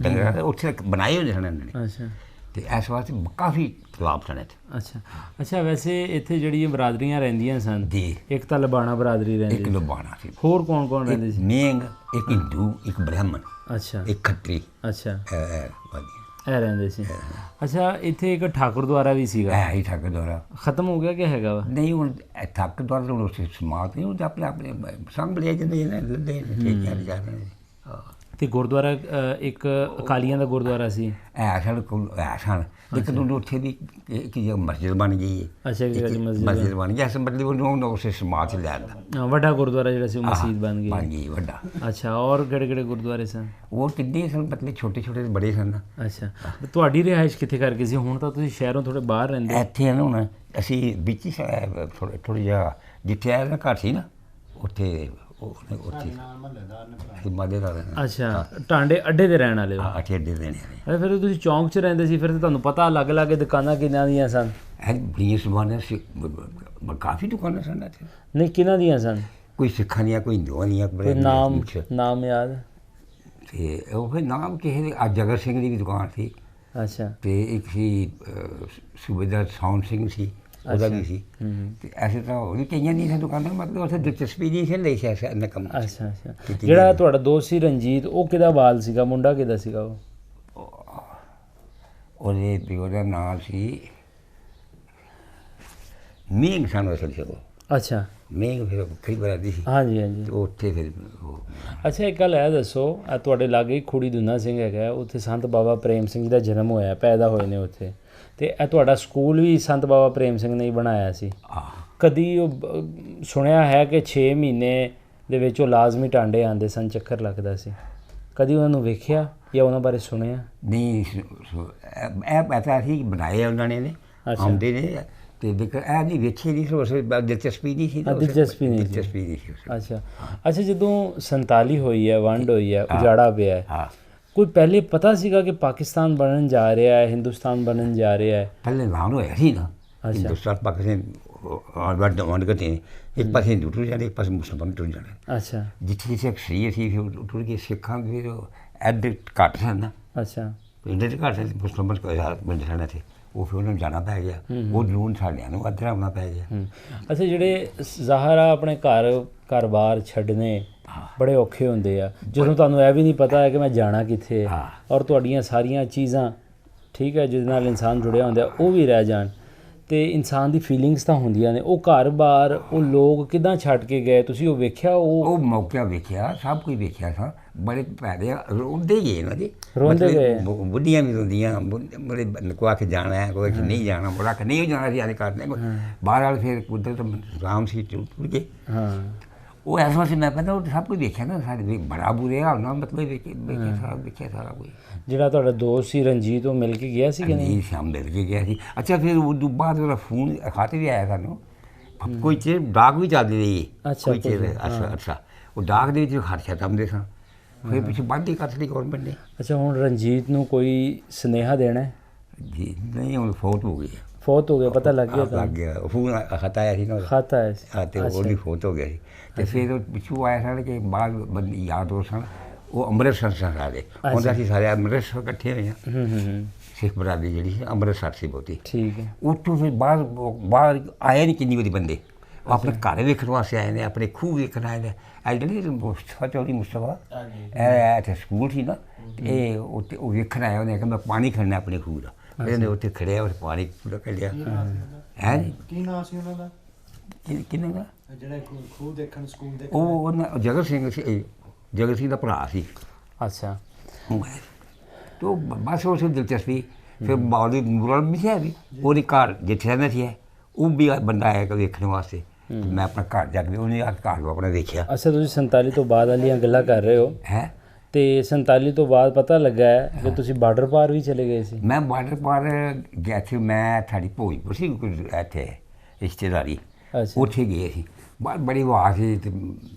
डंगर उत्थे बनाए होंगे सन इन्होंने तो इस वास्ते काफ़ी तालाब सन इत्थे। अच्छा अच्छा वैसे इत्थे जिहड़ियां बरादरियां रहिंदियां सन जी एक तां लबाना बरादरी रहिंदी एक लबाना सी होर कौन कौन रहिंदे सी मेंग एक हिंदू एक ब्राह्मण अच्छा एक खੱਤਰੀ अच्छा ਇਹ ਰਹਿੰਦੇ ਸੀ। ਅੱਛਾ ਇੱਥੇ ਇੱਕ ਠਾਕੁਰ ਦੁਆਰਾ ਵੀ ਸੀਗਾ ਹੈ ਹੀ ਠਾਕੁਰ ਦੁਆਰਾ ਖਤਮ ਹੋ ਗਿਆ ਕਿ ਹੈਗਾ ਵਾ ਨਹੀਂ ਹੁਣ ਠਾਕੁਰ ਦੁਆਰਾ ਤੋਂ ਉਸ ਸਮਾਤ ਨਹੀਂ ਉਹ ਆਪਣੇ ਆਪਣੇ ਸੰਭ ਲੈ ਜਾਂਦੇ ਨੇ ਲੱਦੇ ਨੇ ਠੀਕ ਹੈ ਜਾ ਰਹੇ ਤੇ ਗੁਰਦੁਆਰਾ ਇੱਕ ਅਕਾਲੀਆਂ ਦਾ ਗੁਰਦੁਆਰਾ ਸੀ। ਸਨ ਲੇਕਿਨ ਉੱਥੇ ਵੀ ਇੱਕ ਮਸਜਿਦ ਬਣ ਗਈ ਹੈ। ਅੱਛਾ, ਮਸਜਿਦ ਬਣ ਗਈ, ਇਸ ਮਤਲਬ ਉਹਨੂੰ ਉਸੇ ਸਮਾਜ ਲੈਣ ਵੱਡਾ ਗੁਰਦੁਆਰਾ ਜਿਹੜਾ ਸੀ ਉਹ ਮਸਜਿਦ ਬਣ ਗਈ ਵੱਡਾ। ਅੱਛਾ, ਔਰ ਕਿਹੜੇ ਗੁਰਦੁਆਰੇ ਸਨ? ਉਹ ਕਿੰਨੇ ਸਨ, ਮਤਲਬ ਛੋਟੇ ਛੋਟੇ ਬੜੇ ਸਨ। ਅੱਛਾ, ਤੁਹਾਡੀ ਰਿਹਾਇਸ਼ ਕਿੱਥੇ ਕਰਕੇ ਸੀ? ਹੁਣ ਤਾਂ ਤੁਸੀਂ ਸ਼ਹਿਰੋਂ ਥੋੜ੍ਹੇ ਬਾਹਰ ਰਹਿੰਦੇ। ਇੱਥੇ ਹੈ ਨਾ, ਹੁਣ ਅਸੀਂ ਵਿੱਚ ਹੀ ਥੋੜ੍ਹਾ ਜਿਹਾ ਜਿੱਥੇ ਆਇਆ ਨਾ ਘਰ ਸੀ ਨਾ, ਉੱਥੇ ਅੱਛਾ, ਟਾਂਡੇ ਅੱਡੇ ਦੇ ਰਹਿਣ ਵਾਲੇ ਹੋ? ਅੱਡੇ ਦੇ ਰਹਿਣ ਵਾਲੇ। ਫਿਰ ਤੁਸੀਂ ਚੌਂਕ 'ਚ ਰਹਿੰਦੇ ਸੀ, ਫਿਰ ਤੁਹਾਨੂੰ ਪਤਾ ਅਲੱਗ-ਅਲੱਗ ਦੁਕਾਨਾਂ ਕਿਹਨਾਂ ਦੀਆਂ ਸਨ? ਬੜੀਆਂ ਸਮਾਨਾਂ ਸੀ, ਕਾਫੀ ਦੁਕਾਨਾਂ ਸਨ ਇੱਥੇ। ਨਹੀਂ, ਕਿਹਨਾਂ ਦੀਆਂ ਸਨ? ਕੋਈ ਸਿੱਖਾਂ ਦੀਆਂ, ਕੋਈ ਹਿੰਦੂਆਂ ਦੀਆਂ। ਕੋਈ ਨਾਮ ਯਾਦ? ਤੇ ਉਹ ਫਿਰ ਨਾਮ ਕਿਸੇ ਦੇ, ਜਗਤ ਸਿੰਘ ਦੀ ਵੀ ਦੁਕਾਨ ਸੀ। ਅੱਛਾ, ਤੇ ਇੱਕ ਸੀ ਸੂਬੇਦਾਰ ਸਾਊਂਡ ਸਿੰਘ ਸੀ, ਉਹਦਾ ਵੀ ਸੀ। ਤੇ ਐਸੇ ਤਾਂ ਹੋਰ ਵੀ ਕਈਆਂ ਦੀਆਂ ਦੁਕਾਨਾਂ, ਮਤਲਬ ਉੱਥੇ ਦਿਲਚਸਪੀ ਨਹੀਂ ਸੀ ਲਈ ਸੀ ਇਹਨਾਂ ਕੰਮ। ਅੱਛਾ ਅੱਛਾ। ਜਿਹੜਾ ਤੁਹਾਡਾ ਦੋਸਤ ਸੀ ਰਣਜੀਤ, ਉਹ ਕਿਹਦਾ ਬਾਲ ਸੀਗਾ, ਮੁੰਡਾ ਕਿਹਦਾ ਸੀਗਾ ਉਹ? ਉਹਦੇ ਪਿਓ ਦਾ ਨਾਮ ਸੀ ਮੇਘ ਸਾਨੂੰ ਅਸਲ ਸੀ ਉਹ। ਅੱਛਾ, ਮੇਘ ਫਿਰ ਕਈ ਵਾਰ ਆਦੀ ਸੀ। ਹਾਂਜੀ ਹਾਂਜੀ। ਉੱਥੇ ਫਿਰ ਅੱਛਾ, ਇੱਕ ਗੱਲ ਇਹ ਦੱਸੋ, ਤੁਹਾਡੇ ਲਾਗੇ ਖੂੜੀ ਦੁਨਾ ਸਿੰਘ ਹੈਗਾ, ਉੱਥੇ ਸੰਤ ਬਾਬਾ ਪ੍ਰੇਮ ਸਿੰਘ ਜੀ ਦਾ ਜਨਮ ਹੋਇਆ, ਪੈਦਾ ਹੋਏ ਨੇ ਉੱਥੇ, ਤੇ ਇਹ ਤੁਹਾਡਾ ਸਕੂਲ ਵੀ ਸੰਤ ਬਾਬਾ ਪ੍ਰੇਮ ਸਿੰਘ ਨੇ ਹੀ ਬਣਾਇਆ ਸੀ। ਕਦੀ ਉਹ ਸੁਣਿਆ ਹੈ ਕਿ 6 ਮਹੀਨੇ ਦੇ ਵਿੱਚ ਉਹ ਲਾਜ਼ਮੀ ਟਾਂਡੇ ਆਉਂਦੇ ਸਨ, ਚੱਕਰ ਲੱਗਦਾ ਸੀ? ਕਦੀ ਉਹਨਾਂ ਨੂੰ ਵੇਖਿਆ ਜਾਂ ਉਹਨਾਂ ਬਾਰੇ ਸੁਣਿਆ? ਨਹੀਂ, ਇਹ ਪਤਾ ਸੀ ਬਣਾਏ ਉਹਨਾਂ ਨੇ, ਆਉਂਦੇ ਨੇ, ਤੇ ਇਹ ਨਹੀਂ ਵੇਖੇ ਨਹੀਂ ਸੀ, ਦਿਲਚਸਪੀ ਨਹੀਂ ਸੀ। ਦਿਲਚਸਪੀ ਨਹੀਂ ਸੀ। ਅੱਛਾ ਅੱਛਾ। ਜਦੋਂ 47 ਹੋਈ ਹੈ, ਵੰਡ ਹੋਈ ਹੈ, ਉਜਾੜਾ ਪਿਆ ਹੈ, ਕੋਈ ਪਹਿਲੇ ਪਤਾ ਸੀਗਾ ਕਿ ਪਾਕਿਸਤਾਨ ਬਣਨ ਜਾ ਰਿਹਾ ਹੈ, ਹਿੰਦੁਸਤਾਨ ਬਣਨ ਜਾ ਰਿਹਾ ਹੈ? ਪਹਿਲੇ ਐਲਾਨ ਹੋਇਆ ਸੀ ਨਾ, ਹਿੰਦੁਸਤਾਨ ਪਾਕਿਸਤਾਨ ਵੰਡ ਕੇ ਇੱਕ ਪਾਸੇ ਹਿੰਦੂ ਟੁੱਟ ਜਾਣੇ, ਇੱਕ ਪਾਸੇ ਮੁਸਲਮਾਨ ਟੁੱਟ ਜਾਣੇ। ਅੱਛਾ, ਜਿੱਥੇ ਜਿੱਥੇ ਸਹੀ ਸੀ ਫਿਰ ਟੁੱਟ ਕੇ ਸਿੱਖਾਂ ਦੇ ਐਡੇ ਘੱਟ ਸਨ ਨਾ। ਅੱਛਾ, ਪਿੰਡ 'ਚ ਘੱਟ ਸੀ, ਮੁਸਲਮਾਨ ਪਿੰਡ ਸਨ ਇੱਥੇ, ਉਹ ਫਿਰ ਉਹਨਾਂ ਨੂੰ ਜਾਣਾ ਪੈ ਗਿਆ। ਉਹ ਜਨੂਨ ਸਾਡਿਆਂ ਨੂੰ ਅੱਧਰਾ ਹੋਣਾ ਪੈ ਗਿਆ। ਅੱਛਾ, ਜਿਹੜੇ ਜ਼ਾਹਰਾ ਆਪਣੇ ਘਰ-ਬਾਰ ਛੱਡਣੇ ਬੜੇ ਔਖੇ ਹੁੰਦੇ ਆ, ਜਦੋਂ ਤੁਹਾਨੂੰ ਇਹ ਵੀ ਨਹੀਂ ਪਤਾ ਹੈ ਕਿ ਮੈਂ ਜਾਣਾ ਕਿੱਥੇ, ਔਰ ਤੁਹਾਡੀਆਂ ਸਾਰੀਆਂ ਚੀਜ਼ਾਂ, ਠੀਕ ਹੈ, ਜਿਹਦੇ ਨਾਲ ਇਨਸਾਨ ਜੁੜਿਆ ਹੁੰਦਾ, ਉਹ ਵੀ ਰਹਿ ਜਾਣ, ਤੇ ਇਨਸਾਨ ਦੀ ਫੀਲਿੰਗਸ ਤਾਂ ਹੁੰਦੀਆਂ ਨੇ। ਉਹ ਘਰ-ਬਾਰ, ਉਹ ਲੋਕ ਕਿੱਦਾਂ ਛੱਡ ਕੇ ਗਏ, ਤੁਸੀਂ ਉਹ ਵੇਖਿਆ? ਉਹ ਮੌਕਾ ਵੇਖਿਆ, ਸਭ ਕੁਝ ਵੇਖਿਆ ਸਾਂ। ਬੜੇ ਭੈੜੇ ਰੋਂਦੇ ਗਏ ਨਾ ਜੀ, ਰੋਂਦੇ ਗਏ, ਬੁੱਢੀਆਂ ਵੀ ਰੋਂਦੀਆਂ, ਬੜੇ ਕੋਈ ਆਖ ਜਾਣਾ ਹੈ, ਕੋਈ ਨਹੀਂ ਜਾਣਾ, ਬੜਾ ਕਿ ਨਹੀਂ ਜਾਣਾ ਸੀ, ਆਦੇ ਕਰਦੇ ਬਾਹਰ ਵਾਲੇ। ਫਿਰ ਕੁਦਰਤ ਰਾਮ ਸੀ ਟੁੱਟ ਗਏ। ਹਾਂ, ਉਹ ਇਸ ਵਾਰ ਮੈਂ ਕਹਿੰਦਾ ਉਹ ਸਭ ਕੁਝ ਵੇਖਿਆ ਨਾ, ਸਾਡੇ ਬੜਾ ਬੁਰੇ ਹਾਲ ਨਾਲ, ਮਤਲਬ ਵੇਖਿਆ ਸਾਰਾ ਕੁਝ। ਜਿਹੜਾ ਤੁਹਾਡਾ ਦੋਸਤ ਸੀ ਰਣਜੀਤ, ਉਹ ਮਿਲ ਕੇ ਗਿਆ ਸੀ ਕਿ ਨਹੀਂ? ਸ਼ਾਮ ਮਿਲ ਕੇ ਗਿਆ ਸੀ। ਅੱਛਾ, ਫਿਰ ਉਦੋਂ ਬਾਅਦ ਉਹਦਾ ਫੋਨ ਖਾਤੇ ਵੀ ਆਇਆ ਸਾਨੂੰ, ਕੋਈ ਚਿਰ ਡਾਕ ਵੀ ਚੱਲਦੀ ਰਹੀ। ਕੋਈ ਚਿਰ ਅੱਛਾ, ਉਹ ਡਾਕ ਦੇ ਵਿੱਚ ਖਰਚਾ ਟੰਮਦੇ ਸਨ, ਫਿਰ ਪਿੱਛੇ ਬੰਦ ਹੀ ਕਰ ਲਈ ਗੌਰਮੈਂਟ ਨੇ। ਅੱਛਾ, ਹੁਣ ਰਣਜੀਤ ਨੂੰ ਕੋਈ ਸੁਨੇਹਾ ਦੇਣਾ ਜੀ? ਨਹੀਂ, ਹੁਣ ਫੌਤ ਹੋ ਗਈ। ਫੌਤ ਹੋ ਗਿਆ, ਪਤਾ ਲੱਗ ਗਿਆ? ਲੱਗ ਗਿਆ, ਫੋਨ ਖਤ ਆਇਆ ਸੀ ਨਾ, ਖਤ ਆਇਆ ਸੀ, ਹਾਂ, ਤੇ ਉਹਦੀ ਫੌਤ ਹੋ ਗਿਆ ਸੀ। ਤੇ ਫਿਰ ਉਹ ਪਿੱਛੋਂ ਆਇਆ ਸਨ ਕਿ ਬਾਅਦ ਬੰਦੇ ਯਾਦ ਹੋ ਸਨ, ਉਹ ਅੰਮ੍ਰਿਤਸਰ ਸਨ ਸਾਰੇ, ਹੁੰਦਾ ਸੀ ਸਾਰੇ ਅੰਮ੍ਰਿਤਸਰ ਇਕੱਠੇ ਹੋਏ ਆ। ਸਿੱਖ ਬਰਾਦਰੀ ਜਿਹੜੀ ਸੀ ਅੰਮ੍ਰਿਤਸਰ ਸੀ ਬਹੁਤੀ। ਠੀਕ ਹੈ। ਉੱਥੋਂ ਫਿਰ ਬਾਹਰ ਆਏ ਨਹੀਂ ਕਿੰਨੀ ਵਾਰੀ ਬੰਦੇ, ਆਪਣੇ ਘਰ ਵੇਖਣ ਵਾਸਤੇ ਆਏ ਨੇ, ਆਪਣੇ ਖੂਹ ਵੇਖਣ ਆਏ ਨੇ। ਜਿਹੜੀ ਮੁਸਤਫਾ ਚੌਧਰੀ ਮੁਸਤਫਾ, ਇਹ ਇੱਥੇ ਸਕੂਲ ਸੀ ਨਾ, ਇਹ ਉੱਥੇ ਉਹ ਵੇਖਣ ਆਇਆ, ਉਹਨੇ ਕਿਹਾ ਮੈਂ ਪਾਣੀ ਖੜਨਾ ਆਪਣੇ ਖੂਹ ਦਾ। ਇਹਨੇ ਉੱਥੇ ਖੜਿਆ, ਉਹ ਪਾਣੀ ਪੂਰਾ ਕੱਢਿਆ। ਹੈ ਕੀ ਨਾਂ ਸੀ ਉਹਨਾਂ ਦਾ? ਕਿਹਨਾਂ ਦਾ? ਜਿਹੜਾ ਖੂਹ ਦੇਖਣ ਸਕੂਲ ਦੇ, ਉਹ ਜਗਤ ਸਿੰਘ ਸੀ, ਜਗਤ ਸਿੰਘ ਦਾ ਭਰਾ ਸੀ। ਅੱਛਾ, ਤੋ ਬਸ ਉਸ ਦਿਲਚਸਪੀ। ਫਿਰ ਬਾਉਲੀ ਮੁਰਾਦ ਵੀ ਸੀ, ਉਹਦੇ ਘਰ ਜਿੱਥੇ ਰਹਿੰਦਾ ਸੀ, ਉਹ ਵੀ ਬੰਦਾ ਆਇਆ ਕਿ ਵੇਖਣ ਵਾਸਤੇ। ਮੈਂ ਆਪਣਾ ਘਰ ਜਾ ਕੇ ਉਹਨੇ ਆ ਘਰ ਨੂੰ ਆਪਣਾ ਵੇਖਿਆ। ਅੱਛਾ, ਤੁਸੀਂ 47 ਤੋਂ ਬਾਅਦ ਵਾਲੀਆਂ ਗੱਲਾਂ ਕਰ ਰਹੇ ਹੋ ਹੈ, ਤੇ 47 ਤੋਂ ਬਾਅਦ ਪਤਾ ਲੱਗਾ ਹੈ ਕਿ ਤੁਸੀਂ ਬਾਰਡਰ ਪਾਰ ਵੀ ਚਲੇ ਗਏ ਸੀ? ਮੈਂ ਬਾਰਡਰ ਪਾਰ ਗਿਆ ਸੀ, ਮੈਂ ਸਾਡੀ ਭੋਜਪੁਰ ਸੀ ਇੱਥੇ ਰਿਸ਼ਤੇਦਾਰੀ, ਉੱਥੇ ਗਏ ਸੀ। ਬੜੀ ਹਵਾ ਸੀ, ਤੇ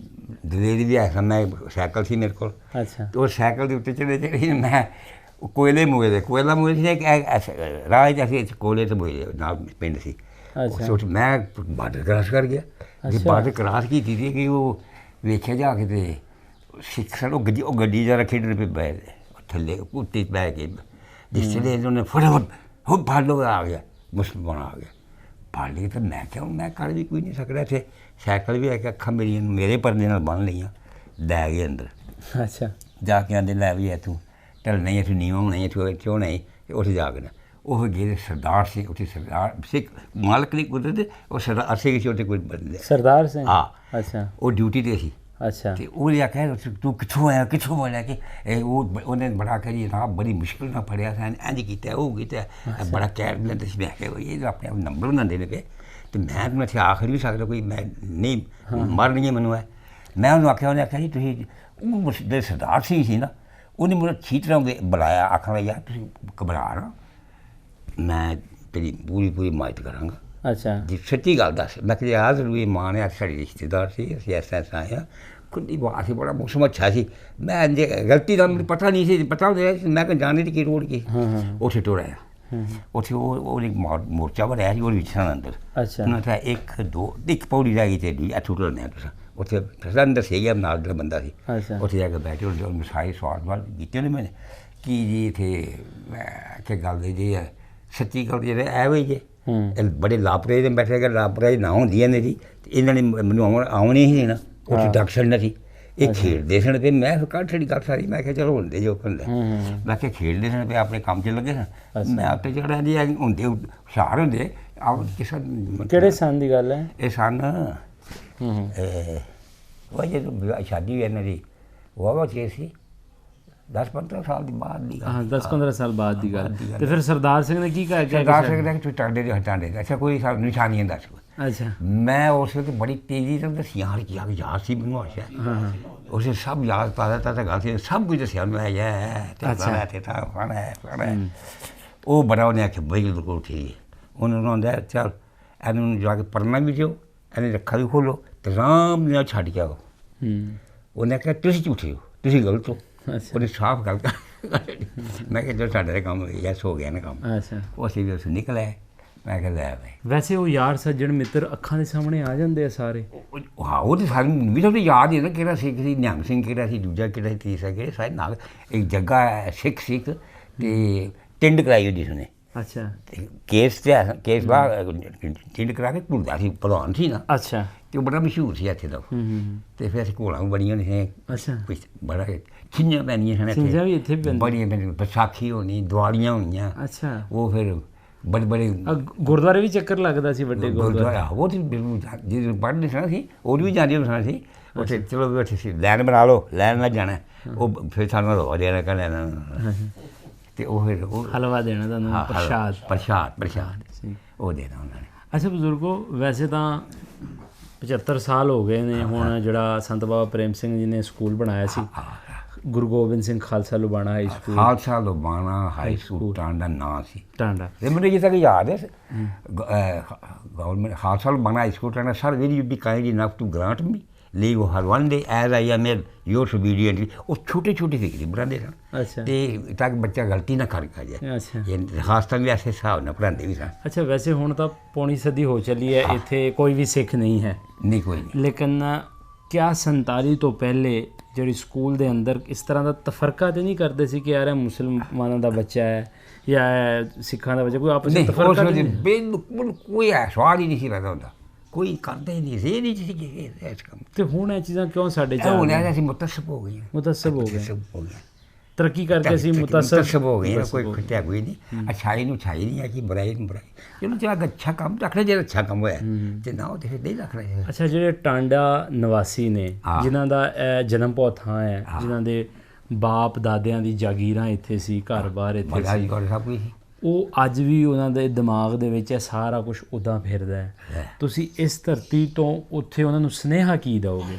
ਦਲੇਰੀ ਵੀ ਆਇਆ, ਮੈਂ ਸਾਈਕਲ ਸੀ ਮੇਰੇ ਕੋਲ। ਅੱਛਾ, ਤੇ ਉਹ ਸਾਈਕਲ ਦੇ ਉੱਤੇ ਚੜੇ ਮੈਂ ਕੋਇਲੇ ਮੂਹੇ ਸੀ, ਇੱਕ ਰਾਹ 'ਚ ਅਸੀਂ ਕੋਇਲੇ ਤੇ ਮੂਹੇ ਨਾਲ ਪਿੰਡ ਸੀ। ਅੱਛਾ, ਮੈਂ ਬਾਰਡਰ ਕਰਾਸ ਕਰ ਗਿਆ। ਜੇ ਬਾਰਡਰ ਕਰਾਸ ਕੀਤੀ ਸੀ ਕਿ ਉਹ ਵੇਖਿਆ ਜਾ ਕੇ, ਤੇ ਸਿੱਖ ਸਨ, ਉਹ ਗੱਡੀ ਜਰਾ ਖੇਡਣ ਪੇ ਬਹਿ ਗਏ ਥੱਲੇ ਕੁੱਟੀ ਬਹਿ ਕੇ, ਜਿਸ ਵੇਲੇ ਉਹਨੇ ਫਟਾਫਟ ਹੋ ਫੜ ਲਓ, ਆ ਗਿਆ ਮੁਸਲਮਾਨ ਆ ਗਿਆ, ਫੜ ਲਈ। ਤਾਂ ਮੈਂ ਕਿਹਾ ਮੈਂ ਕਰ ਵੀ ਕੋਈ ਨਹੀਂ ਸਕਦਾ ਇੱਥੇ, ਸਾਈਕਲ ਵੀ ਆ ਕੇ ਅੱਖਾਂ ਮੇਰੀਆਂ ਮੇਰੇ ਪਰਦੇ ਨਾਲ ਬੰਨ੍ਹ ਲਈਆਂ, ਲੈ ਗਏ ਅੰਦਰ। ਅੱਛਾ, ਜਾ ਕੇ ਆਂਦੇ ਲੈ ਵੀ ਤੂੰ ਢਲ ਨਹੀਂ, ਇੱਥੇ ਨੀਵਾਂ ਹੋਣਾ, ਇੱਥੇ ਨਹੀਂ, ਉੱਥੇ ਜਾ ਕੇ ਨਾ ਉਹ ਜਿਹੜੇ ਸਰਦਾਰ ਸੀ, ਉੱਥੇ ਸਰਦਾਰ ਸਿੱਖ ਮਾਲਕ ਨਹੀਂ ਕੁਦਰਤ, ਉਹ ਸਰਦਾਰ ਸੀ, ਉੱਥੇ ਕੋਈ ਬੰਦੇ ਸਰਦਾਰ ਸਿੰਘ। ਹਾਂ, ਅੱਛਾ, ਉਹ ਡਿਊਟੀ 'ਤੇ ਸੀ। ਅੱਛਾ ਤੇ ਉਹਨੇ ਆਖਿਆ ਤੂੰ ਕਿੱਥੋਂ ਆਇਆ, ਕਿੱਥੋਂ ਬੋਲਿਆ ਕਿ ਉਹਨੇ ਬੜਾ ਕਰੀ ਨਾ ਬੜੀ ਮੁਸ਼ਕਿਲ ਨਾਲ ਫੜਿਆ ਸੈਨ, ਇੰਝ ਕੀਤਾ ਉਹ ਕੀਤਾ, ਬੜਾ ਕਹਿ ਲੈਂਦੇ ਸੀ। ਮੈਂ ਕਿਹਾ ਇਹ ਆਪਣੇ ਆਪ ਨੰਬਰ ਬਣਾਉਂਦੇ ਨੇ ਕਿ, ਤੇ ਮੈਂ ਤਾਂ ਇੱਥੇ ਆਖ ਨਹੀਂ ਸਕਦਾ ਕੋਈ, ਮੈਂ ਨਹੀਂ ਮਰਨੀ ਮੈਨੂੰ ਹੈ। ਮੈਂ ਉਹਨੂੰ ਆਖਿਆ, ਉਹਨੇ ਆਖਿਆ ਜੀ ਤੁਸੀਂ ਉਹ ਦੇ ਸਰਦਾਰ ਸੀ ਨਾ, ਉਹਨੇ ਮੈਨੂੰ ਅੱਛੀ ਤਰ੍ਹਾਂ ਬੁਲਾਇਆ, ਆਖਣਾ ਯਾਰ ਤੁਸੀਂ ਘਬਰਾ ਨਾ, ਮੈਂ ਤੇਰੀ ਪੂਰੀ ਮਦਦ ਕਰਾਂਗਾ। ਅੱਛਾ ਜੀ ਸੱਚੀ ਗੱਲ ਦੱਸ। ਮੈਂ ਕਿਹਾ ਯਾਰ ਜ਼ਰੂਰੀ ਮਾਂ ਨੇ ਸਾਡੇ ਰਿਸ਼ਤੇਦਾਰ ਸੀ, ਅਸੀਂ ਐਸਾ ਆਏ ਹਾਂ, ਖੁੱਲੀ ਬਾਤ ਸੀ, ਬੜਾ ਮੌਸਮ ਅੱਛਾ ਸੀ। ਮੈਂ ਜੇ ਗਲਤੀ ਦਾ ਮੈਨੂੰ ਪਤਾ ਨਹੀਂ ਸੀ, ਪਤਾ ਹੁੰਦਾ ਮੈਂ ਕਿਹਾ ਜਾਣੇ ਦੀ ਕੀ ਰੋੜ ਗਈ, ਉੱਥੇ ਟੁਰਿਆ, ਉੱਥੇ ਉਹਨੇ ਮੋਰਚਾ ਬਣਾਇਆ ਸੀ, ਉਹਦੇ ਵਿੱਚ ਸਨ ਅੰਦਰ। ਅੱਛਾ ਉਹਨਾਂ ਦਾ ਇੱਕ ਪੌੜੀ ਰਹਿ ਗਈ ਤੇ ਇੱਥੋਂ ਟੁਰਨਾ ਤੁਸੀਂ, ਉੱਥੇ ਅੰਦਰ ਸਹੀ ਹੈ, ਨਾਲ ਜਿਹੜਾ ਬੰਦਾ ਸੀ, ਉੱਥੇ ਜਾ ਕੇ ਬੈਠੇ, ਉਹਨੇ ਸਾਰੇ ਸਵਾਲ ਕੀਤੇ ਨੇ ਮੈਨੇ ਕਿ ਜੀ ਇੱਥੇ ਕਿ ਗੱਲ ਜੀ ਹੈ ਸੱਚੀ ਗੱਲ ਜਿਹੜੇ ਐਵੇਂ ਹੀ ਜੇ ਬੜੇ ਲਾਪਰੇ ਦੇ ਬੈਠੇ, ਅਗਰ ਲਾਪਰੇ ਨਾ ਹੁੰਦੀਆਂ ਨੇ ਜੀ ਤੇ ਇਹਨਾਂ ਨੇ ਮੈਨੂੰ ਆਉਣ ਹੀ ਦੇਣਾ, ਉੱਥੇ ਡਾਕਟਰ ਨਾ ਸੀ, ਇਹ ਖੇਡਦੇ ਸਨ ਪਏ। ਮੈਂ ਫਿਰ ਕੱਢ ਛੜੀ ਗੱਲ ਸਾਰੀ, ਮੈਂ ਕਿਹਾ ਚਲੋ ਹੁੰਦੇ ਜੋ ਹੁੰਦਾ, ਮੈਂ ਕਿਹਾ ਖੇਡਦੇ ਸਨ ਪਏ, ਆਪਣੇ ਕੰਮ 'ਚ ਲੱਗੇ ਸਨ। ਮੈਂ ਉੱਤੇ ਜਿਹੜਾ ਜੀ ਹੁੰਦੇ ਹੁਸ਼ਿਆਰ ਹੁੰਦੇ ਕਿਸੇ ਕਿਹੜੇ ਸੰਨ ਦੀ ਗੱਲ ਹੈ ਇਹ ਸਨ ਉਹ ਜਦੋਂ ਸ਼ਾਦੀ ਹੋਈ ਇਹਨਾਂ ਦੀ ਵਾਹਵਾ ਚੇ ਸੀ 10-15 ਸਾਲ ਦੀ ਬਾਅਦ ਦੀ ਗੱਲ। 10-15 ਸਾਲ ਬਾਅਦ ਦੀ ਗੱਲ। ਤੇ ਫਿਰ ਸਰਦਾਰ ਸਿੰਘ ਨੇ ਕੀ ਕਿਹਾ? ਸਰਦਾਰ ਸਿੰਘ ਨੇ ਟਾਂਡੇ ਦੇ ਹਟਾਂਡੇ ਦਾ ਅੱਛਾ ਕੋਈ ਸਾਨੂੰ ਨਿਸ਼ਾਨੀਆਂ ਦੱਸ। ਅੱਛਾ ਮੈਂ ਉਸ ਵੇਲੇ ਬੜੀ ਤੇਜ਼ੀ ਨਾਲ ਦੱਸੀਆਂ ਹਰ ਕੀ ਯਾਦ ਸੀ ਮੈਨੂੰ ਆਸ਼ਾ ਉਸੇ ਸਭ ਯਾਦ ਪਾ ਦਿੱਤਾ ਤਾਂ ਗੱਲ ਸੀ, ਸਭ ਕੁਝ ਦੱਸਿਆ ਮੈਂ ਤੇ ਤਾਂ ਖਾਣਾ ਉਹ ਬੜਾ ਉਹਨੇ ਆਖਿਆ ਬਈ ਬਿਲਕੁਲ ਠੀਕ। ਉਹਨੂੰ ਆਉਂਦਾ ਚੱਲ ਇਹਨੂੰ ਜਾ ਕੇ ਪੜ੍ਹਨਾ ਵੀ ਦਿਓ, ਇਹਨੇ ਰੱਖਾ ਵੀ ਖੋਲੋ ਤੇ ਆਰਾਮ ਨਾਲ ਛੱਡ ਕੇ ਆਓ। ਉਹਨੇ ਕਿਹਾ ਤੁਸੀਂ ਝੂਠੇ ਹੋ, ਤੁਸੀਂ ਗਲਤ ਹੋ। ਉਹਨੇ ਸਾਫ਼ ਗੱਲ ਕਰ। ਮੈਂ ਕਿਹਾ ਜੋ ਸਾਡਾ ਕੰਮ ਯੈਸ ਹੋ ਗਿਆ ਨਾ ਕੰਮ। ਉਹ ਅਸੀਂ ਵੀ ਉਸ ਨਿਕਲ ਆਏ। ਮੈਂ ਕਿਹਾ ਲੈ ਬਈ ਵੈਸੇ ਉਹ ਯਾਰ ਸੱਜਣ ਮਿੱਤਰ ਅੱਖਾਂ ਦੇ ਸਾਹਮਣੇ ਆ ਜਾਂਦੇ ਆ ਸਾਰੇ। ਹਾਂ ਉਹ ਤਾਂ ਸਾਨੂੰ ਵੀ ਤਾਂ ਯਾਦ ਹੀ ਨਾ ਕਿਹੜਾ ਸਿੱਖ ਸੀ, ਨਿਹੰਗ ਸਿੰਘ ਕਿਹੜਾ ਸੀ, ਦੂਜਾ ਕਿਹੜਾ ਸੀ, ਤੀਸਰਾ ਕਿਹੜਾ ਸਾਰੇ ਨਾਲ ਇੱਕ ਜੱਗਾ ਸਿੱਖ ਤੇ ਟਿੰਡ ਕਰਾਈ ਉਹਦੀ ਸੁਣੇ। ਅੱਛਾ ਕੇਸ ਬਾਹਰ ਟਿੰਡ ਕਰਾ ਕੇ ਭੁੱਲਦਾ ਸੀ, ਪ੍ਰਧਾਨ ਸੀ ਨਾ। ਅੱਛਾ ਅਤੇ ਉਹ ਬੜਾ ਮਸ਼ਹੂਰ ਸੀ ਇੱਥੇ ਦਾ। ਅਤੇ ਫਿਰ ਅਸੀਂ ਘੋੜਾਂ ਵੀ ਬੜੀਆਂ ਨੇ। ਅੱਛਾ ਬੜਾ ਛਿੰਝਾਂ ਪੈਂਦੀਆਂ ਸਨ ਛਿੰਝਾਂ ਵੀ ਇੱਥੇ ਬੜੀਆਂ ਪੈਂਦੀਆਂ, ਵਿਸਾਖੀ ਹੋਣੀ, ਦੀਵਾਲੀਆਂ ਹੋਣੀਆਂ। ਅੱਛਾ ਉਹ ਫਿਰ ਬੜੇ ਗੁਰਦੁਆਰੇ ਵੀ ਚੱਕਰ ਲੱਗਦਾ ਸੀ, ਵੱਡੇ ਗੁਰਦੁਆਰੇ। ਉਹ ਤਾਂ ਬਿਲਕੁਲ ਜਦੋਂ ਪੜ੍ਹਦੇ ਸਨ ਸੀ ਉਦੋਂ ਵੀ ਜਾਂਦੇ ਹੁੰਦੇ ਸੀ ਉੱਥੇ। ਚਲੋ ਵੀ ਉੱਥੇ ਸੀ ਲੈਨ ਬਣਾ ਲਓ, ਲੈਨ ਨਾਲ ਜਾਣਾ। ਉਹ ਫਿਰ ਸਾਨੂੰ ਰੋ ਦੇਣਾ ਕਰ ਲੈਣਾ ਅਤੇ ਉਹ ਫਿਰ ਉਹ ਹਲਵਾ ਦੇਣਾ ਤੁਹਾਨੂੰ, ਪ੍ਰਸ਼ਾਦ ਉਹ ਦੇਣਾ ਉਹਨਾਂ ਨੇ। ਅੱਛਾ ਬਜ਼ੁਰਗੋ, ਵੈਸੇ ਤਾਂ 75 ਸਾਲ ਹੋ ਗਏ ਨੇ ਹੁਣ ਜਿਹੜਾ ਸੰਤ ਬਾਬਾ ਪ੍ਰੇਮ ਸਿੰਘ ਜੀ ਨੇ ਸਕੂਲ ਬਣਾਇਆ ਸੀ, Guru Gobind Singh Khalsa Lubana high school. Khalsa Lubana high school Tanda ਨਾਂ ਸੀ। ਟਾਂਡਾ ਇਹ ਮੈਨੂੰ ਜਿੱਦਾਂ ਕਿ ਯਾਦ ਹੈ government Khalsa Lubana high school Tanda. Sir will you be kind enough to grant me leave ਹਰ one day as I am your obedient। ਉਹ ਛੋਟੇ ਫਿਕਰੀ ਬਣਾਉਂਦੇ ਸਨ। ਅੱਛਾ ਅਤੇ ਤਾਂ ਕਿ ਬੱਚਾ ਗਲਤੀ ਨਾ ਕਰ ਜਾਏ। ਅੱਛਾ ਖਾਸਤਾਂ ਵੀ ਐਸੇ ਹਿਸਾਬ ਨਾਲ ਪੜ੍ਹਾਉਂਦੇ ਵੀ ਸਨ। ਅੱਛਾ ਵੈਸੇ ਹੁਣ ਤਾਂ ਪੌਣੀ ਸਦੀ ਹੋ ਚੱਲੀ ਹੈ, ਇੱਥੇ ਕੋਈ ਵੀ ਸਿੱਖ ਨਹੀਂ ਹੈ। ਨਹੀਂ ਕੋਈ ਨਹੀਂ। ਲੇਕਿਨ ਕਿਆ 47 ਤੋਂ ਪਹਿਲੇ ਜਿਹੜੀ ਸਕੂਲ ਦੇ ਅੰਦਰ ਇਸ ਤਰ੍ਹਾਂ ਦਾ ਤਫਰਕਾ ਤਾਂ ਨਹੀਂ ਕਰਦੇ ਸੀ ਕਿ ਯਾਰ ਇਹ ਮੁਸਲਮਾਨਾਂ ਦਾ ਬੱਚਾ ਹੈ ਜਾਂ ਸਿੱਖਾਂ ਦਾ ਬੱਚਾ, ਕੋਈ ਆਪਸ ਵਿੱਚ ਤਫਰਕਾ ਨਹੀਂ? ਬਿਲਕੁਲ ਕੋਈ ਸਵਾਲ ਹੀ ਨਹੀਂ ਸੀ ਪੈਦਾ ਹੁੰਦਾ, ਕੋਈ ਕਰਦਾ ਹੀ ਨਹੀਂ ਸੀ, ਇਹ ਨਹੀਂ ਸੀ ਕਿ ਇਸ ਕੰਮ। ਅਤੇ ਹੁਣ ਇਹ ਚੀਜ਼ਾਂ ਕਿਉਂ ਸਾਡੇ ਚ ਹੁਣ ਅਸੀਂ ਮੁਤੱਸਬ ਹੋ ਗਏ, ਮੁਤੱਸਬ ਹੋ ਗਏ, ਤਰੱਕੀ ਕਰਕੇ ਅਸੀਂ ਮੁਤੱਸਬ ਹੋ ਗਏ। ਕੋਈ ਖੁੱਟਿਆ ਕੋਈ ਨਹੀਂ, ਅੱਛਾਈ ਨੂੰ ਅੱਛਾਈ ਨਹੀਂ ਹੈ ਕਿ ਬੁਰਾਈ ਨੂੰ ਬੁਰਾਈ। ਚਲੋ ਜੇ ਅੱਛਾ ਕੰਮ ਰੱਖਣਾ, ਜਿਹੜਾ ਅੱਛਾ ਕੰਮ ਹੋਇਆ ਤੇ ਨਾ ਉਹ ਫਿਰ ਨਹੀਂ ਰੱਖਣਾ ਚਾਹੀਦਾ। ਅੱਛਾ ਜਿਹੜੇ ਟਾਂਡਾ ਨਿਵਾਸੀ ਨੇ ਜਿਨ੍ਹਾਂ ਦਾ ਇਹ ਜਨਮ ਭੋ ਥਾਂ ਹੈ, ਜਿਨ੍ਹਾਂ ਦੇ ਬਾਪ ਦਾਦਿਆਂ ਦੀ ਜਾਗੀਰਾਂ ਇੱਥੇ ਸੀ, ਘਰ-ਬਾਰ ਇੱਥੇ ਸੀ, ਸਭ ਕੁਝ, ਉਹ ਅੱਜ ਵੀ ਉਹਨਾਂ ਦੇ ਦਿਮਾਗ ਦੇ ਵਿੱਚ ਇਹ ਸਾਰਾ ਕੁਝ ਉੱਦਾਂ ਫਿਰਦਾ ਹੈ। ਤੁਸੀਂ ਇਸ ਧਰਤੀ ਤੋਂ ਉੱਥੇ ਉਹਨਾਂ ਨੂੰ ਸੁਨੇਹਾ ਕੀ ਦਿਓਗੇ?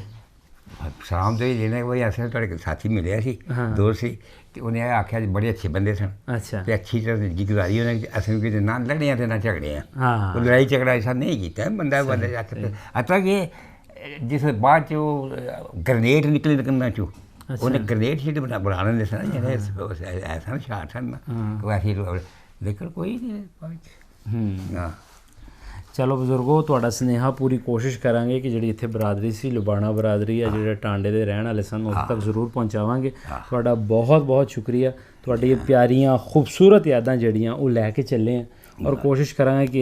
ਸਲਾਮ ਦੇ ਜਿਹਨੇ ਕੋਈ ਅਸਲ ਤੁਹਾਡੇ ਸਾਥੀ ਮਿਲਿਆ ਸੀ, ਦੋਸਤ ਸੀ, ਅਤੇ ਉਹਨੇ ਆਖਿਆ ਜੀ ਬੜੇ ਅੱਛੇ ਬੰਦੇ ਸਨ। ਅੱਛਾ ਅਤੇ ਅੱਛੀ ਤਰ੍ਹਾਂ ਜ਼ਿੰਦਗੀ ਗੁਜ਼ਾਰੀ ਉਹਨੇ। ਅਸੀਂ ਕਿਤੇ ਨਾ ਲੜੇ ਆ ਅਤੇ ਨਾ ਝਗੜੇ ਆ। ਉਹ ਲੜਾਈ ਝਗੜਾ ਐਸਾ ਨਹੀਂ ਕੀਤਾ ਬੰਦਾ ਅੱਛਾ ਕਿ ਜਿਸ ਬਾਅਦ 'ਚ ਉਹ ਗਰਨੇਡ ਨਿਕਲੇ ਕੰਨਾਂ 'ਚੋਂ, ਉਹਨੇ ਗਰਨੇਡ ਸ਼ੀਟ ਬਣਾ ਲੈਂਦੇ ਸਨ ਜਿਹੜੇ ਐਸਾ ਸ਼ਾਟ ਸਨ ਵੈਸੇ, ਲੇਕਿਨ ਕੋਈ ਨਹੀਂ। ਚਲੋ ਬਜ਼ੁਰਗੋ, ਤੁਹਾਡਾ ਸੁਨੇਹਾ ਪੂਰੀ ਕੋਸ਼ਿਸ਼ ਕਰਾਂਗੇ ਕਿ ਜਿਹੜੀ ਇੱਥੇ ਬਰਾਦਰੀ ਸੀ, ਲੁਬਾਣਾ ਬਰਾਦਰੀ ਆ, ਜਿਹੜੇ ਟਾਂਡੇ ਦੇ ਰਹਿਣ ਵਾਲੇ ਸਨ, ਉੱਥੇ ਤੱਕ ਜ਼ਰੂਰ ਪਹੁੰਚਾਵਾਂਗੇ। ਤੁਹਾਡਾ ਬਹੁਤ ਬਹੁਤ ਸ਼ੁਕਰੀਆ। ਤੁਹਾਡੀ ਇਹ ਪਿਆਰੀਆਂ ਖੂਬਸੂਰਤ ਯਾਦਾਂ ਜਿਹੜੀਆਂ ਉਹ ਲੈ ਕੇ ਚੱਲੇ ਹਾਂ, ਔਰ ਕੋਸ਼ਿਸ਼ ਕਰਾਂਗੇ ਕਿ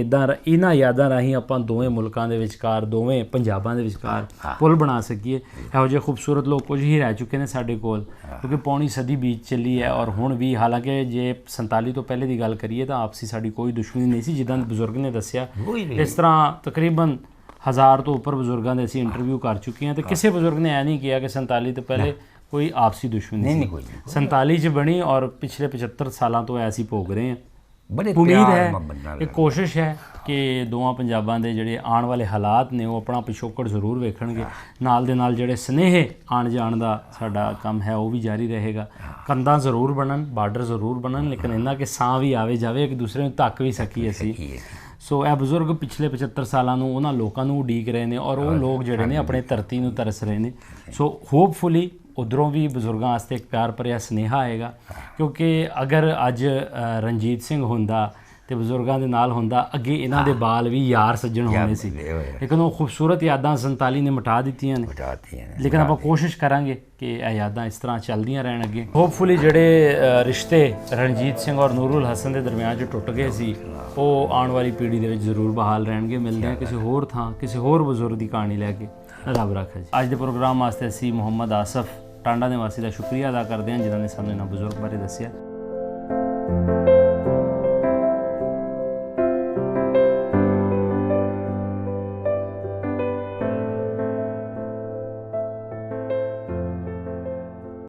ਇਹਨਾਂ ਯਾਦਾਂ ਰਾਹੀਂ ਆਪਾਂ ਦੋਵੇਂ ਮੁਲਕਾਂ ਦੇ ਵਿਚਕਾਰ, ਦੋਵੇਂ ਪੰਜਾਬਾਂ ਦੇ ਵਿਚਕਾਰ ਪੁਲ ਬਣਾ ਸਕੀਏ। ਇਹੋ ਜਿਹੇ ਖੂਬਸੂਰਤ ਲੋਕ ਕੁਝ ਹੀ ਰਹਿ ਚੁੱਕੇ ਨੇ ਸਾਡੇ ਕੋਲ, ਕਿਉਂਕਿ ਪੌਣੀ ਸਦੀ ਬੀਤ ਚੱਲੀ ਹੈ। ਔਰ ਹੁਣ ਵੀ, ਹਾਲਾਂਕਿ ਜੇ 47 ਤੋਂ ਪਹਿਲੇ ਦੀ ਗੱਲ ਕਰੀਏ ਤਾਂ ਆਪਸੀ ਸਾਡੀ ਕੋਈ ਦੁਸ਼ਮਣੀ ਨਹੀਂ ਸੀ, ਜਿੱਦਾਂ ਬਜ਼ੁਰਗ ਨੇ ਦੱਸਿਆ। ਇਸ ਤਰ੍ਹਾਂ ਤਕਰੀਬਨ 1000 ਤੋਂ ਉੱਪਰ ਬਜ਼ੁਰਗਾਂ ਦੇ ਅਸੀਂ ਇੰਟਰਵਿਊ ਕਰ ਚੁੱਕੇ ਹਾਂ ਤੇ ਕਿਸੇ ਬਜ਼ੁਰਗ ਨੇ ਐ ਨਹੀਂ ਕਿਹਾ ਕਿ 47 ਤੋਂ ਪਹਿਲੇ ਕੋਈ ਆਪਸੀ ਦੁਸ਼ਮਣੀ ਨਹੀਂ ਸੀ। ਨਹੀਂ ਕੋਈ ਨਹੀਂ 47 ਚ ਬਣੀ ਔਰ ਪਿਛਲੇ 75 ਸਾਲਾਂ ਤੋਂ ਐਸੀ ਭੋਗ ਰਹੇ ਹਾਂ। ਬੜੇ ਉਮੀਦ ਪਿਆਰ ਹੈ ਮੁਹੱਬਤ ਨਾਲ ਇਹ ਕੋਸ਼ਿਸ਼ ਹੈ ਕਿ ਦੋਵਾਂ ਪੰਜਾਬਾਂ ਦੇ ਜਿਹੜੇ ਆਉਣ ਵਾਲੇ ਹਾਲਾਤ ਨੇ ਉਹ ਆਪਣਾ ਪਿਛੋਕੜ ਜ਼ਰੂਰ ਵੇਖਣਗੇ। ਨਾਲ ਦੇ ਨਾਲ ਜਿਹੜੇ ਸਨੇਹ ਆਉਣ ਜਾਣ ਦਾ ਸਾਡਾ ਕੰਮ ਹੈ ਉਹ ਵੀ ਜਾਰੀ ਰਹੇਗਾ। ਕੰਧਾਂ ਜ਼ਰੂਰ ਬਣਨ, ਬਾਰਡਰ ਜ਼ਰੂਰ ਬਣਨ, ਲੇਕਿਨ ਇੰਨਾ ਕਿ ਸਾਹ ਵੀ ਆਵੇ ਜਾਵੇ, ਇੱਕ ਦੂਸਰੇ ਨੂੰ ਧੱਕ ਵੀ ਸਕੀਏ ਅਸੀਂ। ਸੋ ਇਹ ਬਜ਼ੁਰਗ ਪਿਛਲੇ 75 ਸਾਲਾਂ ਨੂੰ ਉਹਨਾਂ ਲੋਕਾਂ ਨੂੰ ਉਡੀਕ ਰਹੇ ਨੇ ਔਰ ਉਹ ਲੋਕ ਜਿਹੜੇ ਨੇ ਆਪਣੇ ਧਰਤੀ ਨੂੰ ਤਰਸ ਰਹੇ ਨੇ। ਸੋ ਹੋਪਫੁਲੀ ਉੱਧਰੋਂ ਵੀ ਬਜ਼ੁਰਗਾਂ ਵਾਸਤੇ ਇੱਕ ਪਿਆਰ ਭਰਿਆ ਸੁਨੇਹਾ ਆਏਗਾ, ਕਿਉਂਕਿ ਅਗਰ ਅੱਜ ਰਣਜੀਤ ਸਿੰਘ ਹੁੰਦਾ ਤੇ ਬਜ਼ੁਰਗਾਂ ਦੇ ਨਾਲ ਹੁੰਦਾ, ਅੱਗੇ ਇਹਨਾਂ ਦੇ ਬਾਲ ਵੀ ਯਾਰ ਸੱਜਣ ਹੋਣੇ ਸੀ, ਲੇਕਿਨ ਉਹ ਖੂਬਸੂਰਤ ਯਾਦਾਂ 47 ਨੇ ਮਿਟਾ ਦਿੱਤੀਆਂ ਨੇ। ਲੇਕਿਨ ਆਪਾਂ ਕੋਸ਼ਿਸ਼ ਕਰਾਂਗੇ ਕਿ ਇਹ ਯਾਦਾਂ ਇਸ ਤਰ੍ਹਾਂ ਚੱਲਦੀਆਂ ਰਹਿਣ ਅੱਗੇ। ਹੋਪਫੁਲੀ ਜਿਹੜੇ ਰਿਸ਼ਤੇ ਰਣਜੀਤ ਸਿੰਘ ਔਰ ਨੂਰੁਲ ਹਸਨ ਦੇ ਦਰਮਿਆਨ 'ਚ ਟੁੱਟ ਗਏ ਸੀ ਉਹ ਆਉਣ ਵਾਲੀ ਪੀੜ੍ਹੀ ਦੇ ਵਿੱਚ ਜ਼ਰੂਰ ਬਹਾਲ ਰਹਿਣਗੇ। ਮਿਲਦੇ ਹਾਂ ਕਿਸੇ ਹੋਰ ਥਾਂ ਕਿਸੇ ਹੋਰ ਬਜ਼ੁਰਗ ਦੀ ਕਹਾਣੀ ਲੈ ਕੇ। ਰੱਬ ਰੱਖਾ ਜੀ। ਅੱਜ ਦੇ ਪ੍ਰੋਗਰਾਮ ਵਾਸਤੇ ਅਸੀਂ ਮੁਹੰਮਦ ਆਸਫ ਟਾਂਡਾ ਨਿਵਾਸੀ ਦਾ ਸ਼ੁਕਰੀਆ ਅਦਾ ਕਰਦੇ ਹਾਂ ਜਿਨ੍ਹਾਂ ਨੇ ਸਾਨੂੰ ਇਹਨਾਂ ਬਜ਼ੁਰਗ ਬਾਰੇ ਦੱਸਿਆ।